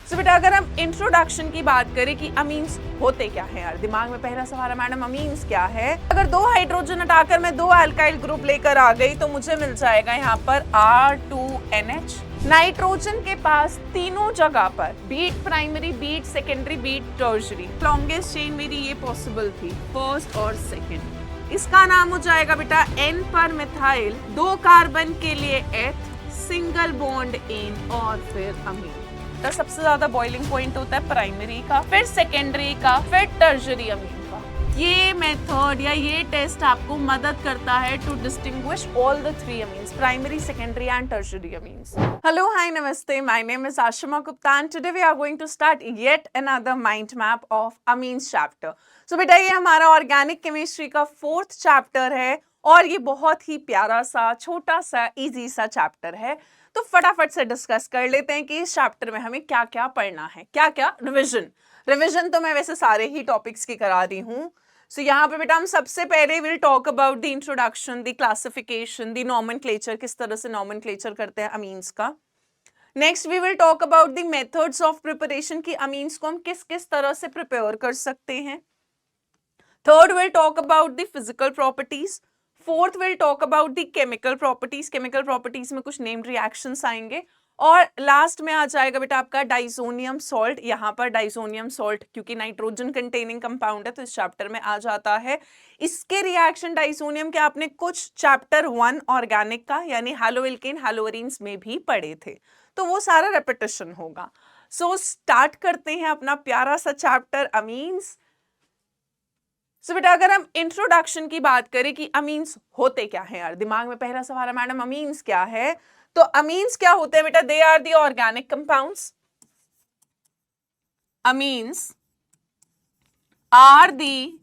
तो बेटा अगर हम इंट्रोडक्शन की बात करें कि अमीन्स होते क्या है यार, दिमाग में पहला सवाल है मैडम अमीन्स क्या है। अगर दो हाइड्रोजन हटाकर मैं दो अल्काइल ग्रुप लेकर आ गई तो मुझे मिल जाएगा यहाँ पर R2NH। नाइट्रोजन के पास तीनों जगह पर be it primary, be it secondary, be it tertiary, longest chain मेरी ये पॉसिबल थी, फर्स्ट और सेकेंड। इसका नाम हो जाएगा बेटा N पर मिथाइल, दो कार्बन के लिए H, सिंगल बॉन्ड इन और फिर अमीन। तो सबसे ज्यादा बॉइलिंग पॉइंट होता है प्राइमरी का, फिर सेकेंडरी का, फिर टर्शरी अमीन का। ये मेथड या ये टेस्ट आपको मदद करता है to distinguish all the three amines, primary, secondary and tertiary amines. Hello, hi, नमस्ते, my name is Ashima Gupta and today we are going to start yet another mind map of amines chapter. So बेटा ये हमारा organic chemistry का 4th chapter है और ये बहुत ही प्यारा सा, छोटा सा, इजी सा चैप्टर है। तो फटाफट से डिस्कस कर लेते हैं कि इस चैप्टर में हमें क्या क्या पढ़ना है, क्या क्या रिवीजन तो मैं वैसे सारे ही टॉपिक्स की करा रही हूँ। सो यहाँ पे बेटा हम सबसे पहले will talk about the introduction, the classification, the nomenclature, किस तरह से नॉमेनक्लेचर करते हैं अमीन्स का। Next we will talk about the methods of preparation की अमीन्स को हम किस किस तरह से प्रिपेयर कर सकते हैं। Third will talk about the physical properties. Fourth will talk about the chemical properties, chemical properties में कुछ नेम्ड रिएक्शंस आएंगे और लास्ट में आ जाएगा बेटा आपका डाइसोनियम सॉल्ट। यहाँ पर डाइसोनियम सॉल्ट क्योंकि नाइट्रोजन कंटेनिंग कंपाउंड है तो इस चैप्टर में आ जाता है। इसके रिएक्शन डाइसोनियम के आपने कुछ चैप्टर 1 ऑर्गेनिक का यानी हैलोएल्केन हैलोअरीन्स में भी पढ़े थे, तो वो सारा रेपिटेशन होगा। सो स्टार्ट करते हैं अपना प्यारा सा चैप्टर अमीन्स। सो बेटा अगर हम इंट्रोडक्शन की बात करें कि अमीन्स होते क्या है यार, दिमाग में पहला सवाल है मैडम अमीन्स क्या है। तो अमीन्स क्या होते हैं बेटा, they are the organic compounds. Amines are the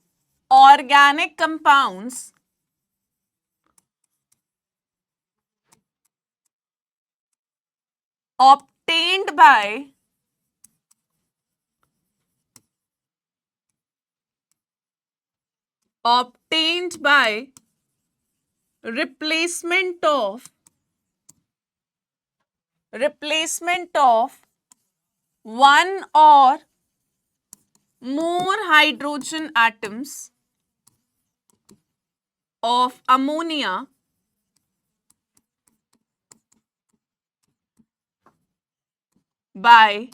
organic compounds obtained by replacement of one or more hydrogen atoms of ammonia by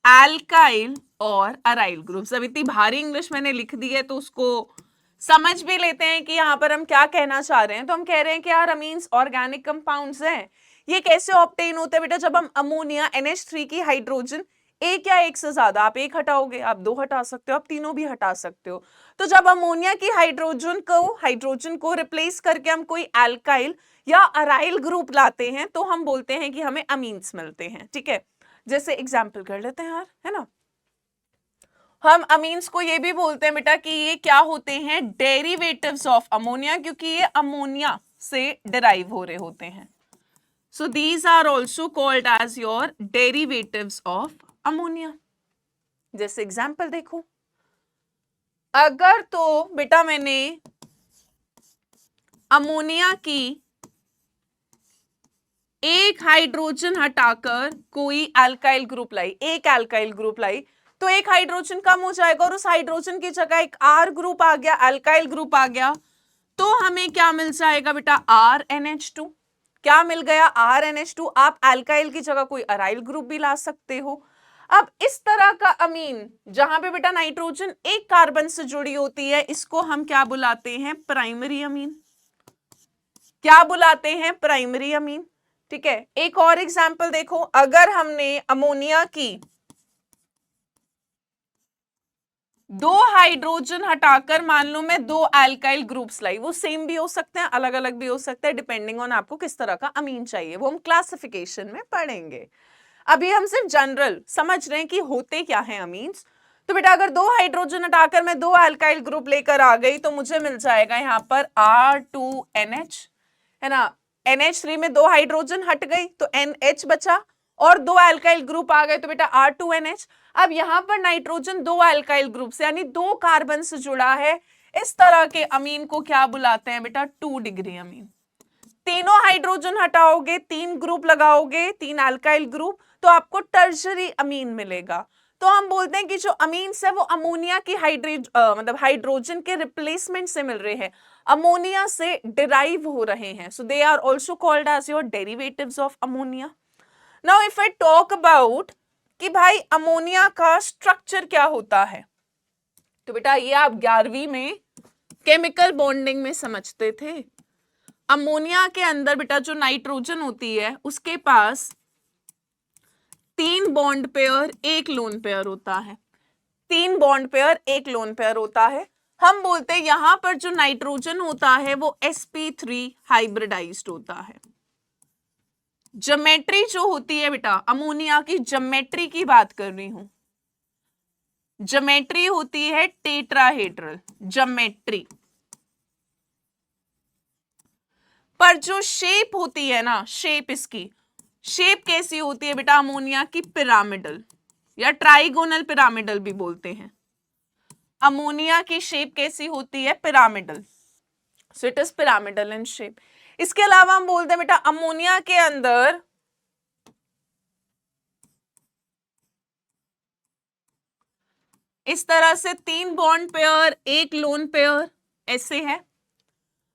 alkyl और अराइल ग्रुप्स। अब इतनी भारी इंग्लिश मैंने लिख दी है तो उसको समझ भी लेते हैं कि यहाँ पर हम क्या कहना चाह रहे हैं। तो हम कह रहे हैं कि यार अमीन्स ऑर्गेनिक कंपाउंड्स हैं। ये कैसे ऑब्टेन होते हैं बेटा, जब हम अमोनिया NH3 की हाइड्रोजन एक या एक से ज्यादा, आप एक हटाओगे, आप दो हटा सकते हो, आप तीनों भी हटा सकते हो। तो जब अमोनिया की हाइड्रोजन को रिप्लेस करके हम कोई एल्काइल या अराइल ग्रुप लाते हैं तो हम बोलते हैं कि हमें अमीन्स मिलते हैं। ठीक है, जैसे एग्जाम्पल कर लेते हैं यार, है ना। हम अमीन्स को ये भी बोलते हैं बेटा कि ये क्या होते हैं, डेरिवेटिव्स ऑफ अमोनिया, क्योंकि ये अमोनिया से डिराइव हो रहे होते हैं। So these are also called as your derivatives of ammonia. जैसे एग्जाम्पल देखो, अगर तो बेटा मैंने अमोनिया की एक हाइड्रोजन हटाकर कोई अल्काइल ग्रुप लाई, एक अल्काइल ग्रुप लाई, तो एक हाइड्रोजन कम हो जाएगा और उस हाइड्रोजन की जगह एक R ग्रुप आ गया, अल्काइल ग्रुप आ गया, तो हमें क्या मिल जाएगा बेटा, RNH2। क्या मिल गया, RNH2। आप अल्काइल की जगह कोई अराइल ग्रुप भी ला सकते हो। अब इस तरह का अमीन जहां पे बेटा नाइट्रोजन एक कार्बन से जुड़ी होती है, इसको हम क्या बुलाते हैं, प्राइमरी अमीन। क्या बुलाते हैं, प्राइमरी अमीन। ठीक है, एक और एग्जांपल देखो, अगर हमने अमोनिया की दो हाइड्रोजन हटाकर मान लो मैं दो अल्काइल ग्रुप्स लाई, वो सेम भी हो सकते हैं, अलग अलग भी हो सकते हैं, डिपेंडिंग ऑन आपको किस तरह का अमीन चाहिए, वो हम क्लासिफिकेशन में पढ़ेंगे। अभी हम सिर्फ जनरल समझ रहे हैं कि होते क्या हैं अमीन्स। तो बेटा अगर दो हाइड्रोजन हटाकर मैं दो अल्काइल ग्रुप लेकर आ गई तो मुझे मिल जाएगा यहाँ पर R2NH, है ना। NH3 में दो हाइड्रोजन हट गई तो NH बचा और दो अल्काइल ग्रुप आ गए तो बेटा R2NH। अब यहां पर नाइट्रोजन दो अल्काइल ग्रुप से यानी दो कार्बन से जुड़ा है, इस तरह के अमीन को क्या बुलाते हैं बेटा, 2 डिग्री अमीन। तीनों हाइड्रोजन हटाओगे, तीन ग्रुप लगाओगे, तीन अल्काइल ग्रुप, तो आपको टर्शरी अमीन मिलेगा। तो हम बोलते हैं कि जो अमीन्स है वो अमोनिया की मतलब हाइड्रोजन के रिप्लेसमेंट से मिल रहे हैं, अमोनिया से डिराइव हो रहे हैं। So they are also called as your derivatives of ammonia. Now if I talk about कि भाई अमोनिया का स्ट्रक्चर क्या होता है, तो बेटा ये आप 11वीं में केमिकल बॉन्डिंग में समझते थे। अमोनिया के अंदर बेटा जो नाइट्रोजन होती है उसके पास 3 बॉन्ड पेयर, 1 लोन पेयर होता है। 3 बॉन्ड पेयर, 1 लोन पेयर होता है। हम बोलते हैं यहां पर जो नाइट्रोजन होता है वो sp3 हाइब्रिडाइज्ड होता है। ज्योमेट्री जो होती है बेटा, अमोनिया की ज्योमेट्री की बात कर रही हूं, ज्योमेट्री होती है टेट्राहेड्रल ज्योमेट्री। पर जो शेप होती है ना, शेप इसकी शेप कैसी होती है बेटा अमोनिया की? पिरामिडल या ट्राइगोनल पिरामिडल भी बोलते हैं। अमोनिया की शेप कैसी होती है? Pyramidal. So it is pyramidal in shape. इसके अलावा हम बोलते हैं बेटा अमोनिया के अंदर इस तरह से 3 बॉन्ड पेयर, 1 लोन पेयर ऐसे है।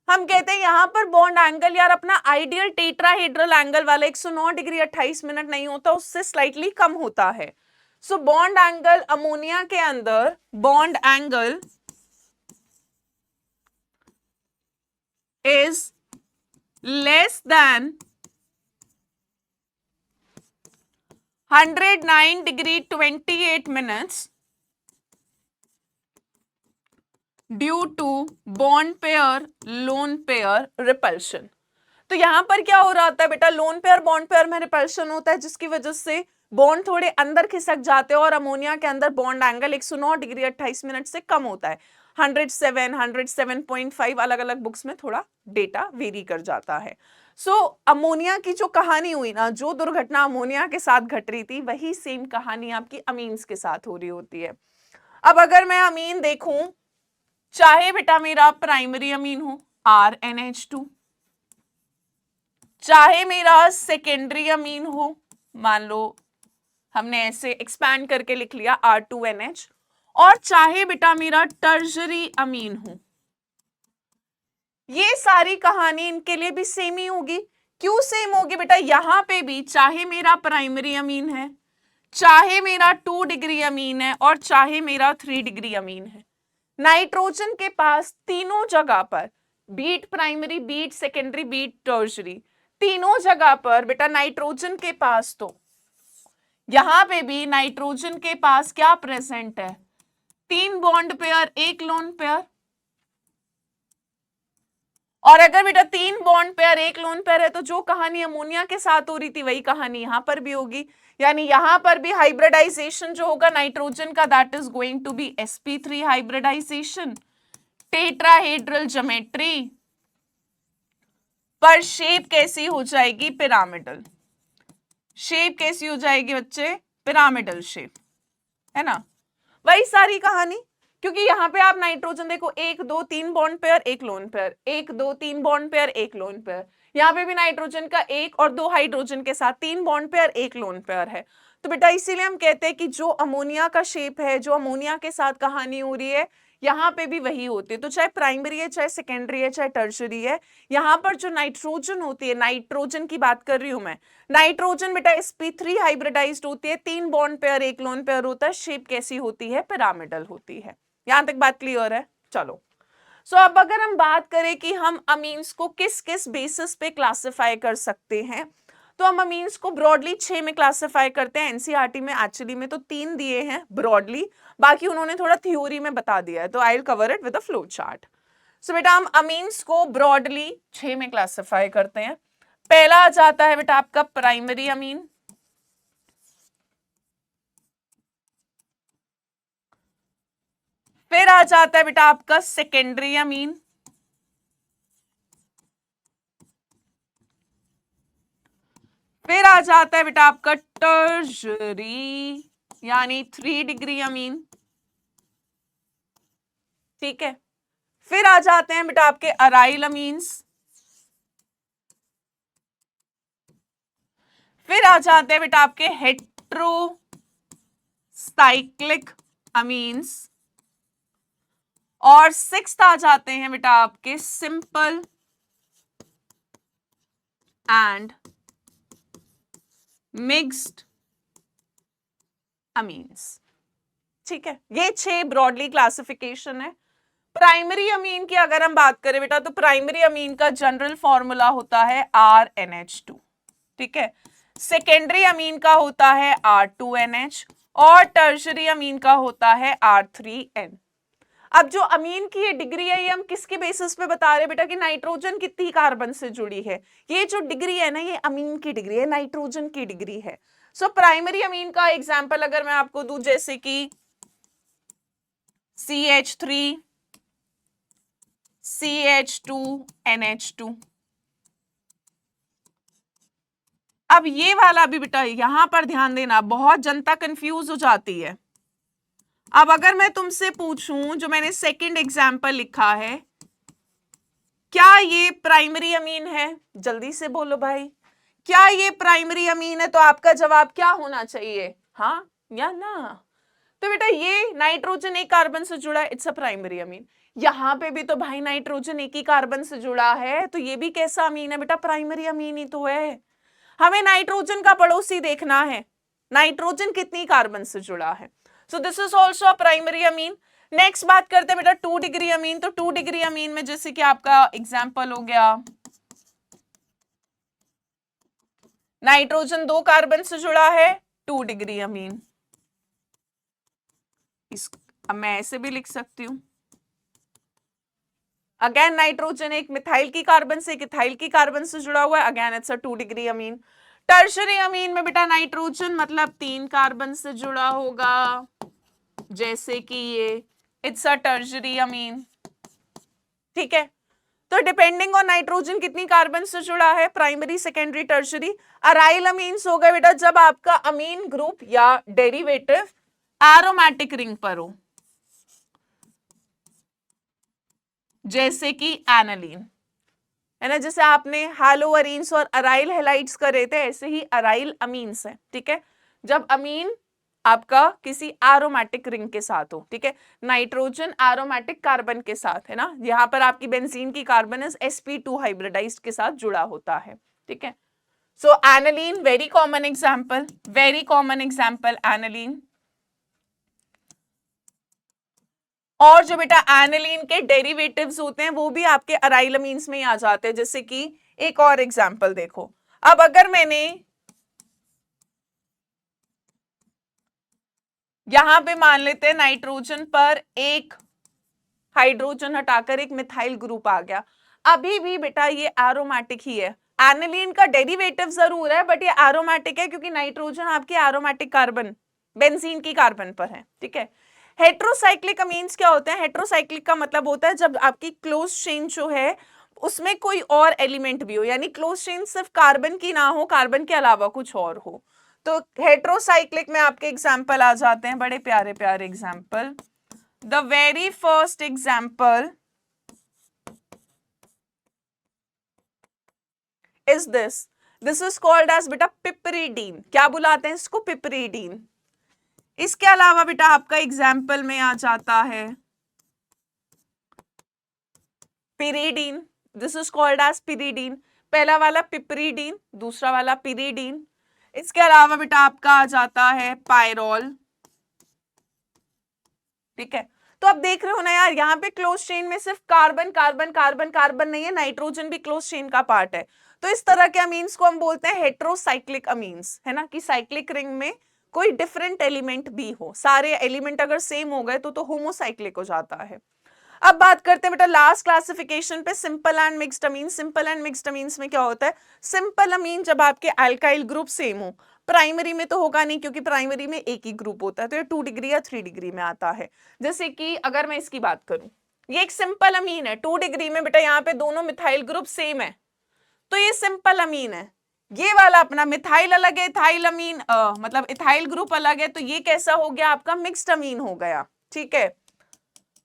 हम कहते हैं यहां पर बॉन्ड एंगल यार अपना आइडियल टेट्राहेड्रल एंगल वाला 109 डिग्री 28 मिनट नहीं होता, उससे स्लाइटली कम होता है। सो बॉन्ड एंगल अमोनिया के अंदर, bond angle is less than 109 degree 28 minutes due to bond pair lone pair repulsion. तो यहां पर क्या हो रहा था बेटा, लोन पेयर बॉन्ड पेयर में रिपल्शन होता है, जिसकी वजह से बॉन्ड थोड़े अंदर खिसक जाते हैं और अमोनिया के अंदर बॉन्ड एंगल 109 डिग्री 28 मिनट से कम होता है। 107, 107.5 अलग अलग बुक्स में थोड़ा डेटा वेरी कर जाता है। सो अमोनिया की जो कहानी हुई ना, जो दुर्घटना अमोनिया के साथ घट रही थी, वही सेम कहानी आपकी अमीन्स के साथ हो रही होती है। अब अगर मैं अमीन देखूं, चाहे बेटा मेरा प्राइमरी अमीन हो RnH2, चाहे मेरा सेकेंडरी अमीन हो, मान लो हमने ऐसे एक्सपैंड करके लिख लिया R2NH, और चाहे बेटा मेरा टर्शरी अमीन हो, ये सारी कहानी इनके लिए भी सेम ही होगी। क्यों सेम होगी बेटा? यहां पे भी चाहे मेरा प्राइमरी अमीन है, चाहे मेरा 2 डिग्री अमीन है, और चाहे मेरा 3 डिग्री अमीन है, नाइट्रोजन के पास तीनों जगह पर, be it primary, be it secondary, be it tertiary, तीनों जगह पर बेटा नाइट्रोजन के पास, तो यहां पे भी नाइट्रोजन के पास क्या प्रेजेंट है? 3 बॉन्ड पेयर, 1 लोन पेयर। और अगर बेटा 3 बॉन्ड पेयर, 1 लोन पेयर है, तो जो कहानी अमोनिया के साथ हो रही थी वही कहानी यहां पर भी होगी। यानी यहां पर भी हाइब्रिडाइजेशन जो होगा नाइट्रोजन का, that is going to be sp3 hybridisation, tetrahedral geometry, पर शेप कैसी हो जाएगी? पिरामिडल। शेप कैसी हो जाएगी बच्चे? पिरामिडल शेप, है ना? वही सारी कहानी, क्योंकि यहां पे आप नाइट्रोजन देखो 1 2 3 bond pair, 1 lone pair, 1 2 3 bond pair, 1 lone pair. यहाँ पे भी नाइट्रोजन का 1 और 2 हाइड्रोजन के साथ 3 बॉन्ड पेयर, 1 लोन पेयर है। तो बेटा इसीलिए हम कहते हैं कि जो अमोनिया का शेप है, जो अमोनिया के साथ कहानी हो रही है, यहाँ पे भी वही होती है। तो चाहे प्राइमरी है, चाहे सेकेंडरी है, चाहे टर्शरी है, यहाँ पर जो नाइट्रोजन होती है, नाइट्रोजन की बात कर रही हूं मैं, नाइट्रोजन बेटा sp3 हाइब्रिडाइज्ड होती है, 3 बॉन्ड पेयर, 1 लोन पेयर होता है, शेप कैसी होती है? पिरामिडल होती है। यहां तक बात क्लियर है? चलो, सो अब अगर हम बात करें कि हम अमीन्स को किस किस बेसिस पे क्लासिफाई कर सकते हैं, तो हम अमीन्स को ब्रॉडली 6 में क्लासिफाई करते हैं। एनसीईआरटी में एक्चुअली में तो 3 दिए हैं ब्रॉडली, बाकी उन्होंने थोड़ा थ्योरी में बता दिया है, तो I will cover it with a flow chart. So बेटा हम अमीन्स को ब्रॉडली 6 में क्लासिफाई करते हैं। पहला आ जाता है बेटा आपका प्राइमरी अमीन, फिर आ जाता है बेटा आपका सेकेंडरी अमीन, फिर आ जाता है बेटा आपका टर्शरी यानी 3 डिग्री अमीन, ठीक है। फिर आ जाते हैं बेटा आपके अराइल अमीन्स, फिर आ जाते हैं बेटा आपके हेट्रोसाइक्लिक अमीन्स, और सिक्स्थ आ जाते हैं बेटा आपके सिंपल एंड मिक्स्ड अमीन्स। ठीक है, ये 6 ब्रॉडली क्लासिफिकेशन है। प्राइमरी अमीन की अगर हम बात करें बेटा, तो प्राइमरी अमीन का जनरल फॉर्मूला होता है RNH2। ठीक है, सेकेंडरी अमीन का होता है R2NH, और टर्शरी अमीन का होता है R3N। अब जो अमीन की ये डिग्री है, ये हम किसके बेसिस पे बता रहे हैं बेटा कि नाइट्रोजन कितनी कार्बन से जुड़ी है। ये जो डिग्री है ना, ये अमीन की डिग्री है, नाइट्रोजन की डिग्री है। सो प्राइमरी अमीन का एग्जांपल अगर मैं आपको दूं, जैसे कि CH3 CH2NH2। अब ये वाला भी बेटा यहां पर ध्यान देना, बहुत जनता कंफ्यूज हो जाती है। अब अगर मैं तुमसे पूछूं, जो मैंने सेकंड एग्जांपल लिखा है, क्या ये प्राइमरी अमीन है? जल्दी से बोलो भाई, क्या ये प्राइमरी अमीन है? तो आपका जवाब क्या होना चाहिए, हाँ या ना? तो बेटा ये नाइट्रोजन एक कार्बन से जुड़ा है, इट्स अ प्राइमरी अमीन। यहां पे भी तो भाई नाइट्रोजन एक ही कार्बन से जुड़ा है, तो ये भी कैसा अमीन है बेटा? प्राइमरी अमीन ही तो है। हमें नाइट्रोजन का पड़ोसी देखना है, नाइट्रोजन कितनी कार्बन से जुड़ा है। So this is also a primary amine. Next बात करते हैं बेटा 2 डिग्री अमीन। तो 2 डिग्री अमीन में जैसे कि आपका एग्जांपल हो गया, नाइट्रोजन 2 कार्बन से जुड़ा है, 2 डिग्री अमीन। अब मैं ऐसे भी लिख सकती हूं, अगेन नाइट्रोजन एक मिथाइल की कार्बन से, एक इथाइल की कार्बन से जुड़ा हुआ है, again it's a 2 degree amine. Tertiary amine में बेटा नाइट्रोजन मतलब 3 कार्बन से जुड़ा होगा, जैसे कि ये इट्स अ टर्शरी अमीन। ठीक है, तो डिपेंडिंग ऑन नाइट्रोजन कितनी कार्बन से जुड़ा है, primary secondary tertiary. Aryl amines हो गए बेटा जब आपका अमीन ग्रुप या डेरिवेटिव एरोमेटिक रिंग पर हो, जैसे कि एनालीन है ना, जैसे आपने हैलोअरीन्स और अराइल हैलाइड्स करे थे, ऐसे ही अराइल अमीन्स है। ठीक है, जब अमीन आपका किसी एरोमेटिक रिंग के साथ हो, ठीक है, नाइट्रोजन एरोमेटिक कार्बन के साथ है ना, यहां पर आपकी बेंजीन की कार्बन sp2 हाइब्रिडाइज्ड के साथ जुड़ा होता है। ठीक है, so aniline very common example, very common example aniline. और जो बेटा एनालीन के डेरिवेटिव्स होते हैं वो भी आपके अराइल अमीन्स में ही आ जाते हैं, जैसे कि एक और एग्जांपल देखो। अब अगर मैंने यहां पे मान लेते हैं नाइट्रोजन पर एक हाइड्रोजन हटाकर एक मिथाइल ग्रुप आ गया, अभी भी बेटा ये एरोमेटिक ही है। एनालीन का डेरिवेटिव जरूर है बट ये एरोमेटिक है, क्योंकि नाइट्रोजन आपकी एरोमेटिक कार्बन बेंजीन की कार्बन पर है। ठीक है, हेट्रोसाइक्लिक अमीन्स क्या होते हैं? हेट्रोसाइक्लिक का मतलब होता है जब आपकी क्लोज चेन जो है उसमें कोई और एलिमेंट भी हो, यानी क्लोज चेन सिर्फ कार्बन की ना हो, कार्बन के अलावा कुछ और हो। तो हेट्रोसाइक्लिक में आपके एग्जाम्पल आ जाते हैं, बड़े प्यारे प्यारे example. The very first example is this is called as बेटा पिपरीडीन। क्या बुलाते हैं इसको? पिपरीडीन। इसके अलावा बेटा आपका एग्जाम्पल में आ जाता है pyridine, this is called as pyridine. पहला वाला पिपरीडीन, दूसरा वाला पिरीडीन। इसके अलावा बेटा आपका आ जाता है पायरोल। ठीक है, तो आप देख रहे हो ना यार, यहाँ पे क्लोज चेन में सिर्फ कार्बन कार्बन कार्बन कार्बन नहीं है, नाइट्रोजन भी क्लोज चेन का पार्ट है। तो इस तरह के अमीन्स को हम बोलते हैं हेट्रोसाइक्लिक अमीन्स, है ना, कि साइक्लिक रिंग में कोई डिफरेंट एलिमेंट भी हो, सारे एलिमेंट अगर सेम हो गए तो होमोसाइक्लिक हो जाता है। अब बात करते हैं बेटा लास्ट क्लासिफिकेशन पे, simple and mixed amine. Simple and mixed amines में क्या होता है? सिंपल अमीन जब आपके अल्काइल ग्रुप सेम हो, प्राइमरी में तो होगा नहीं क्योंकि प्राइमरी में एक ही ग्रुप होता है, तो ये 2 डिग्री या 3 डिग्री में आता है। जैसे कि अगर मैं इसकी बात करूं, ये एक सिंपल अमीन है, 2 डिग्री में बेटा यहाँ पे दोनों मिथाइल ग्रुप सेम है, तो ये सिंपल अमीन है। ये वाला अपना मिथाइल अलग है, इथाइल अमीन मतलब इथाइल ग्रुप अलग है, तो ये कैसा हो गया? आपका मिक्स्ड अमीन हो गया। ठीक है,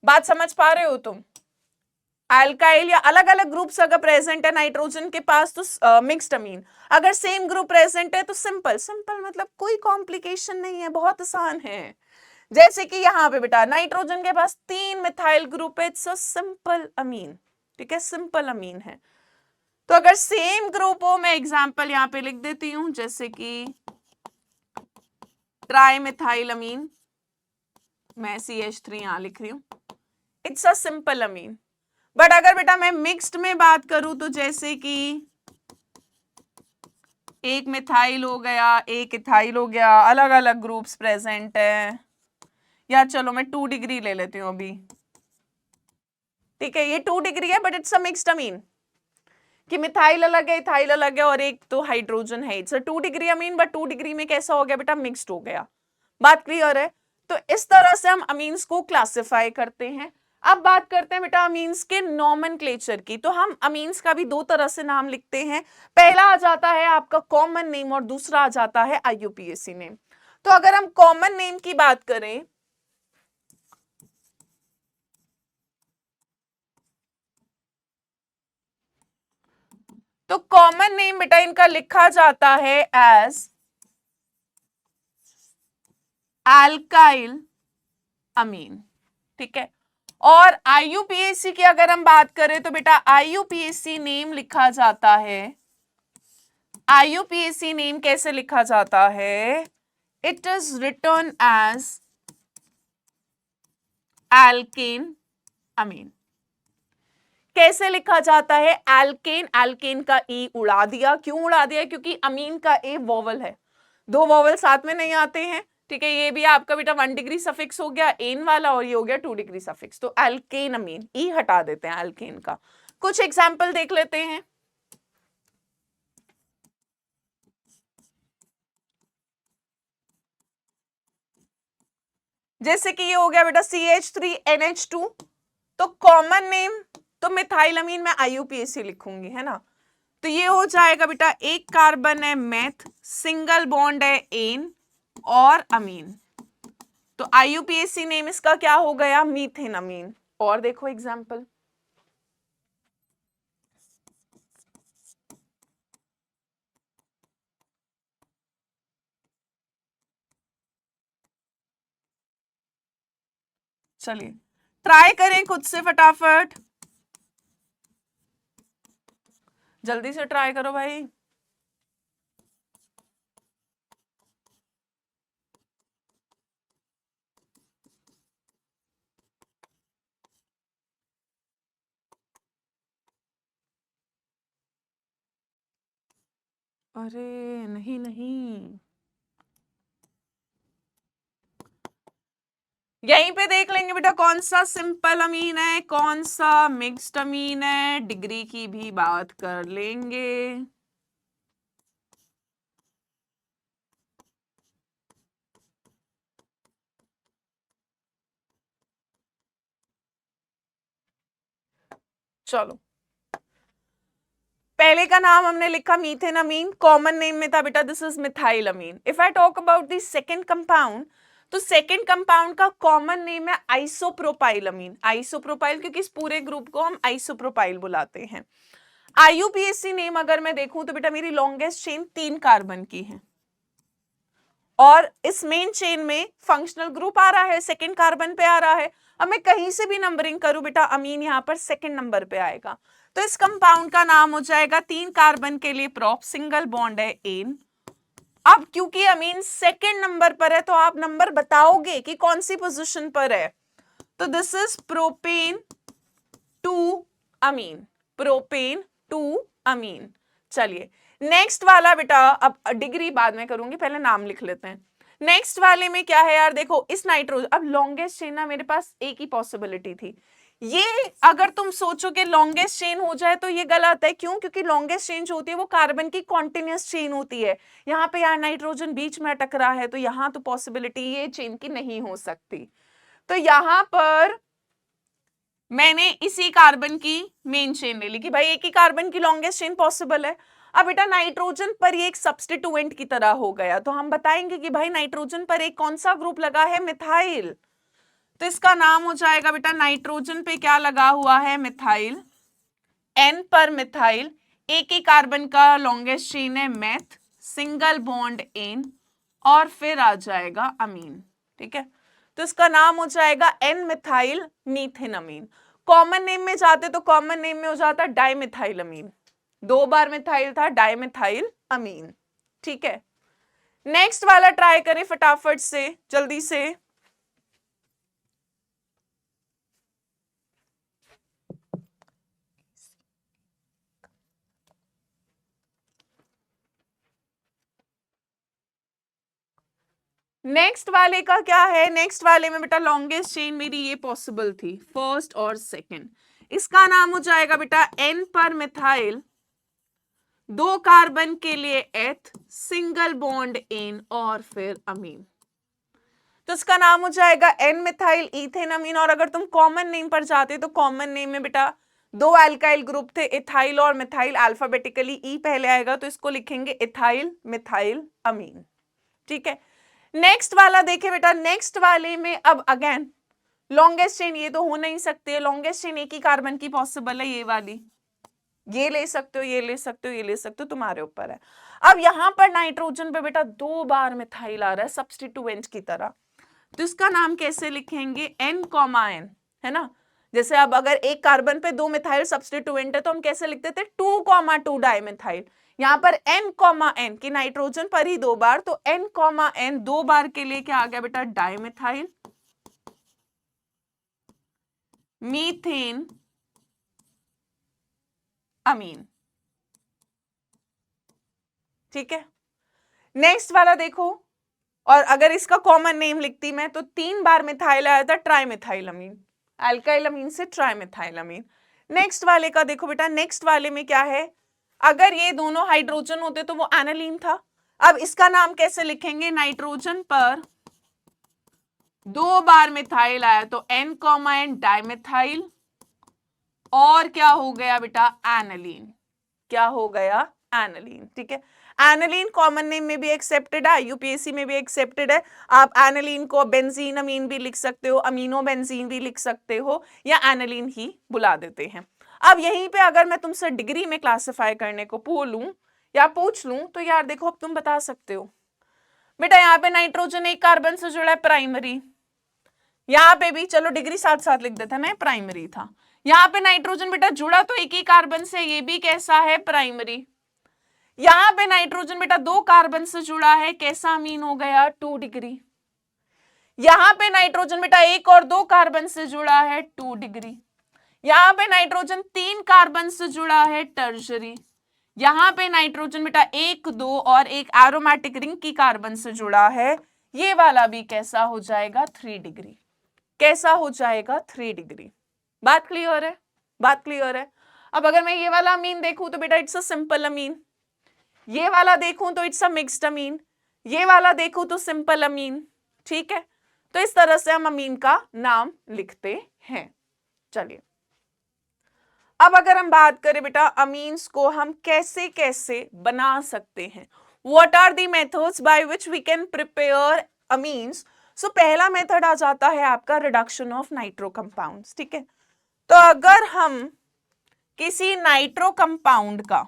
बात समझ पा रहे हो तुम? अल्काइल या अलग अलग ग्रुप्स अगर प्रेजेंट है नाइट्रोजन के पास तो मिक्स्ड अमीन, अगर सेम ग्रुप प्रेजेंट है तो सिंपल। सिंपल मतलब कोई कॉम्प्लिकेशन नहीं है, बहुत आसान है। जैसे कि यहाँ पे बेटा नाइट्रोजन के पास 3 मिथाइल ग्रुप है, इट्स अ सिंपल अमीन, ठीक है, सिंपल अमीन है। तो अगर सेम ग्रुप हो, मैं एग्जांपल यहाँ पे लिख देती हूं, जैसे कि ट्राई मिथाइल अमीन, मैं CH3 यहां लिख रही हूं, it's a simple amine. But अगर बेटा मैं मिक्स्ड में बात करूं तो जैसे कि एक मिथाइल हो गया, एक इथाइल हो गया, अलग अलग ग्रुप्स प्रेजेंट है, या चलो मैं 2 डिग्री ले लेती हूँ अभी, ठीक है, ये 2 डिग्री है बट इट्स अ मिक्स्ड अमीन, कि मिथाइल अलग है, इथाइल अलग है, और एक तो हाइड्रोजन है, it's a 2 degree amine, but 2 degree में कैसा हो गया बेटा, मिक्स्ड हो गया। बात क्लियर है? तो इस तरह से हम अमीन्स को क्लासिफाई करते हैं। अब बात करते हैं बेटा अमीन्स के नॉमेनक्लेचर की। तो हम अमीन्स का भी 2 तरह से नाम लिखते हैं, पहला आ जाता है आपका कॉमन नेम और दूसरा आ जाता है IUPAC नेम। तो अगर हम कॉमन नेम की बात करें तो कॉमन नेम बेटा इनका लिखा जाता है एज अल्काइल अमीन, ठीक है। और IUPAC की अगर हम बात करें तो बेटा IUPAC नेम लिखा जाता है, IUPAC नेम कैसे लिखा जाता है, it is written as alkane amine. कैसे लिखा जाता है, एल्केन, एल्केन का ई उड़ा दिया, क्यों उड़ा दिया, क्योंकि अमीन का ए वोवल है, 2 वोवल साथ में नहीं आते हैं, ठीक है। ये भी आपका बेटा 1 डिग्री सफिक्स हो गया एन वाला, और ये हो गया 2 डिग्री सफिक्स, तो एल्केन अमीन, ई हटा देते हैं एल्केन का। कुछ एग्जाम्पल देख लेते हैं, जैसे कि ये हो गया बेटा CH3NH2, तो कॉमन नेम तो मिथाइलमीन में IUPAC लिखूंगी, है ना। तो ये हो जाएगा बेटा, एक कार्बन है मेथ, सिंगल बॉन्ड है एन और अमीन, तो IUPAC नेम इसका क्या हो गया, मीथेन अमीन। और देखो एग्जाम्पल, चलिए ट्राई करें खुद से फटाफट, जल्दी से ट्राई करो भाई। अरे नहीं नहीं, यहीं पे देख लेंगे बेटा कौन सा सिंपल अमीन है, कौन सा मिक्स्ड अमीन है, डिग्री की भी बात कर लेंगे। चलो, पहले का नाम हमने लिखा मीथेन अमीन, कॉमन नेम में था बेटा this is methyl amine. If I talk about the second compound, तो सेकंड कंपाउंड का कॉमन नेम है आइसोप्रोपाइल अमीन, आइसोप्रोपाइल, क्योंकि इस पूरे ग्रुप को हम आइसोप्रोपाइल बुलाते हैं। IUPAC नेम अगर मैं देखूं तो बेटा मेरी लॉन्गेस्ट चेन 3 कार्बन की है, और इस मेन चेन में फंक्शनल ग्रुप आ रहा है, सेकंड कार्बन पे आ रहा है। अब मैं कहीं से भी नंबरिंग करूं बेटा अमीन यहां पर सेकंड नंबर पे आएगा, तो इस कंपाउंड का नाम हो जाएगा, 3 कार्बन के लिए प्रोप, सिंगल बॉन्ड है एन। अब क्योंकि अमीन सेकंड नंबर पर है तो आप नंबर बताओगे कि कौन सी पोजीशन पर है, तो this is propane 2 amine, propane 2 amine. चलिए नेक्स्ट वाला बेटा, अब डिग्री बाद में करूंगी, पहले नाम लिख लेते हैं। नेक्स्ट वाले में क्या है यार, देखो इस नाइट्रोजन, अब लॉन्गेस्ट चेन ना मेरे पास एक ही पॉसिबिलिटी थी, ये अगर तुम सोचो कि लॉन्गेस्ट चेन हो जाए तो ये गलत है, क्यों, क्योंकि लॉन्गेस्ट चेन जो होती है वो कार्बन की कॉन्टिन्यूअस चेन होती है, यहाँ पे यार नाइट्रोजन बीच में अटक रहा है, तो यहाँ तो पॉसिबिलिटी ये चेन की नहीं हो सकती। तो यहां पर मैंने इसी कार्बन की मेन चेन ले ली कि भाई एक ही कार्बन की लॉन्गेस्ट चेन पॉसिबल है। अब बेटा नाइट्रोजन पर ये एक सब्स्टिट्यूएंट की तरह हो गया, तो हम बताएंगे कि भाई नाइट्रोजन पर एक कौन सा ग्रुप लगा है, मिथाइल, तो इसका नाम हो जाएगा बेटा, नाइट्रोजन पे क्या लगा हुआ है, मिथाइल, N पर मिथाइल, एक ही कार्बन का लॉन्गेस्ट चेन है मेथ, सिंगल बॉन्ड एन, और फिर आ जाएगा अमीन। ठीक है, तो इसका नाम हो जाएगा एन मिथाइल मीथेन अमीन। कॉमन नेम में जाते तो कॉमन नेम में हो जाता डाइमिथाइल अमीन, 2 बार मिथाइल था, डाइमिथाइल अमीन। ठीक है, नेक्स्ट वाला ट्राई करें फटाफट से, जल्दी से। नेक्स्ट वाले का क्या है, नेक्स्ट वाले में बेटा लॉन्गेस्ट चेन मेरी ये पॉसिबल थी, फर्स्ट और सेकंड। इसका नाम हो जाएगा बेटा एन पर मिथाइल, 2 कार्बन के लिए एथ, सिंगल बॉन्ड एन, और फिर अमीन। तो इसका नाम हो जाएगा एन मिथाइल इथेन अमीन। और अगर तुम कॉमन नेम पर जाते तो कॉमन नेम में बेटा 2 एल्काइल ग्रुप थे, इथाइल और मिथाइल, अल्फाबेटिकली ई पहले आएगा तो इसको लिखेंगे इथाइल मिथाइल अमीन। ठीक है, नेक्स्ट वाला देखे बेटा, नेक्स्ट वाले में अब अगेन लॉन्गेस्ट चेन ये तो हो नहीं सकती है, लॉन्गेस्ट चेन एक ही कार्बन की पॉसिबल है, ये वाली, ये ले सकते हो, ये ले सकते हो, ये ले सकते हो, तुम्हारे ऊपर है। अब यहां पर नाइट्रोजन पे बेटा 2 बार मिथाइल आ रहा है सब्स्टिट्यूएंट की तरह, तो इसका नाम कैसे लिखेंगे, एन कॉमा एन, है ना। जैसे अब अगर एक कार्बन पे 2 मिथाइल सब्स्टिट्यूएंट है तो हम कैसे लिखते थे, 2,2 डाइमिथाइल। यहाँ पर n कॉमा एन की नाइट्रोजन पर ही 2 बार, तो n कॉमा एन 2 बार के लिए क्या आ गया बेटा, डाइमिथाइल मीथेन अमीन। ठीक है, नेक्स्ट वाला देखो, और अगर इसका कॉमन नेम लिखती मैं तो 3 बार मिथाइल आया था, ट्राइमिथाइल अमीन, अल्काइल अमीन से ट्राइमिथाइल अमीन। नेक्स्ट वाले का देखो बेटा, नेक्स्ट वाले में क्या है, अगर ये दोनों हाइड्रोजन होते तो वो एनालीन था। अब इसका नाम कैसे लिखेंगे, नाइट्रोजन पर 2 बार मिथाइल आया तो N कॉमा एन डाइमिथाइल, और क्या हो गया बेटा, एनालीन, क्या हो गया, एनालीन। ठीक है, एनालीन कॉमन नेम में भी एक्सेप्टेड है, यूपीएससी में भी एक्सेप्टेड है। आप एनालीन को बेंजीन अमीन भी लिख सकते हो, अमीनो बेंजीन भी लिख सकते हो, या एनालीन ही बुला देते हैं। अब यहीं पे अगर मैं तुमसे डिग्री में क्लासिफाई करने को बोलूं या पूछ लूं तो यार देखो, अब तुम बता सकते हो बेटा, यहाँ पे नाइट्रोजन एक कार्बन से जुड़ा है, प्राइमरी, यहाँ पे भी चलो डिग्री साथ साथ लिख देते हैं, मैं प्राइमरी था। यहाँ पे नाइट्रोजन बेटा जुड़ा तो एक ही कार्बन से, ये भी कैसा है, प्राइमरी। यहाँ पे नाइट्रोजन बेटा 2 कार्बन से जुड़ा है, कैसा अमीन हो गया, 2 डिग्री। यहाँ पे नाइट्रोजन बेटा 1 और 2 कार्बन से जुड़ा है, 2 डिग्री। यहाँ पे नाइट्रोजन 3 कार्बन से जुड़ा है, टर्शरी। यहाँ पे नाइट्रोजन बेटा 1, 2 और एक एरोमेटिक रिंग की कार्बन से जुड़ा है, ये वाला भी कैसा हो जाएगा, 3 डिग्री। कैसा हो जाएगा, 3 डिग्री। बात क्लियर है, बात क्लियर है। अब अगर मैं ये वाला अमीन देखूं तो बेटा इट्स अ सिंपल अमीन, ये वाला देखूं तो इट्स अ मिक्स्ड अमीन, ये वाला देखूं तो सिंपल अमीन। ठीक है, तो इस तरह से हम अमीन का नाम लिखते हैं। चलिए, अब अगर हम बात करें बेटा अमीन्स को हम कैसे कैसे बना सकते हैं, what are the methods by which we can prepare amines. So पहला मेथड आ जाता है आपका रिडक्शन ऑफ नाइट्रो कंपाउंड्स। ठीक है, तो अगर हम किसी नाइट्रो कंपाउंड का,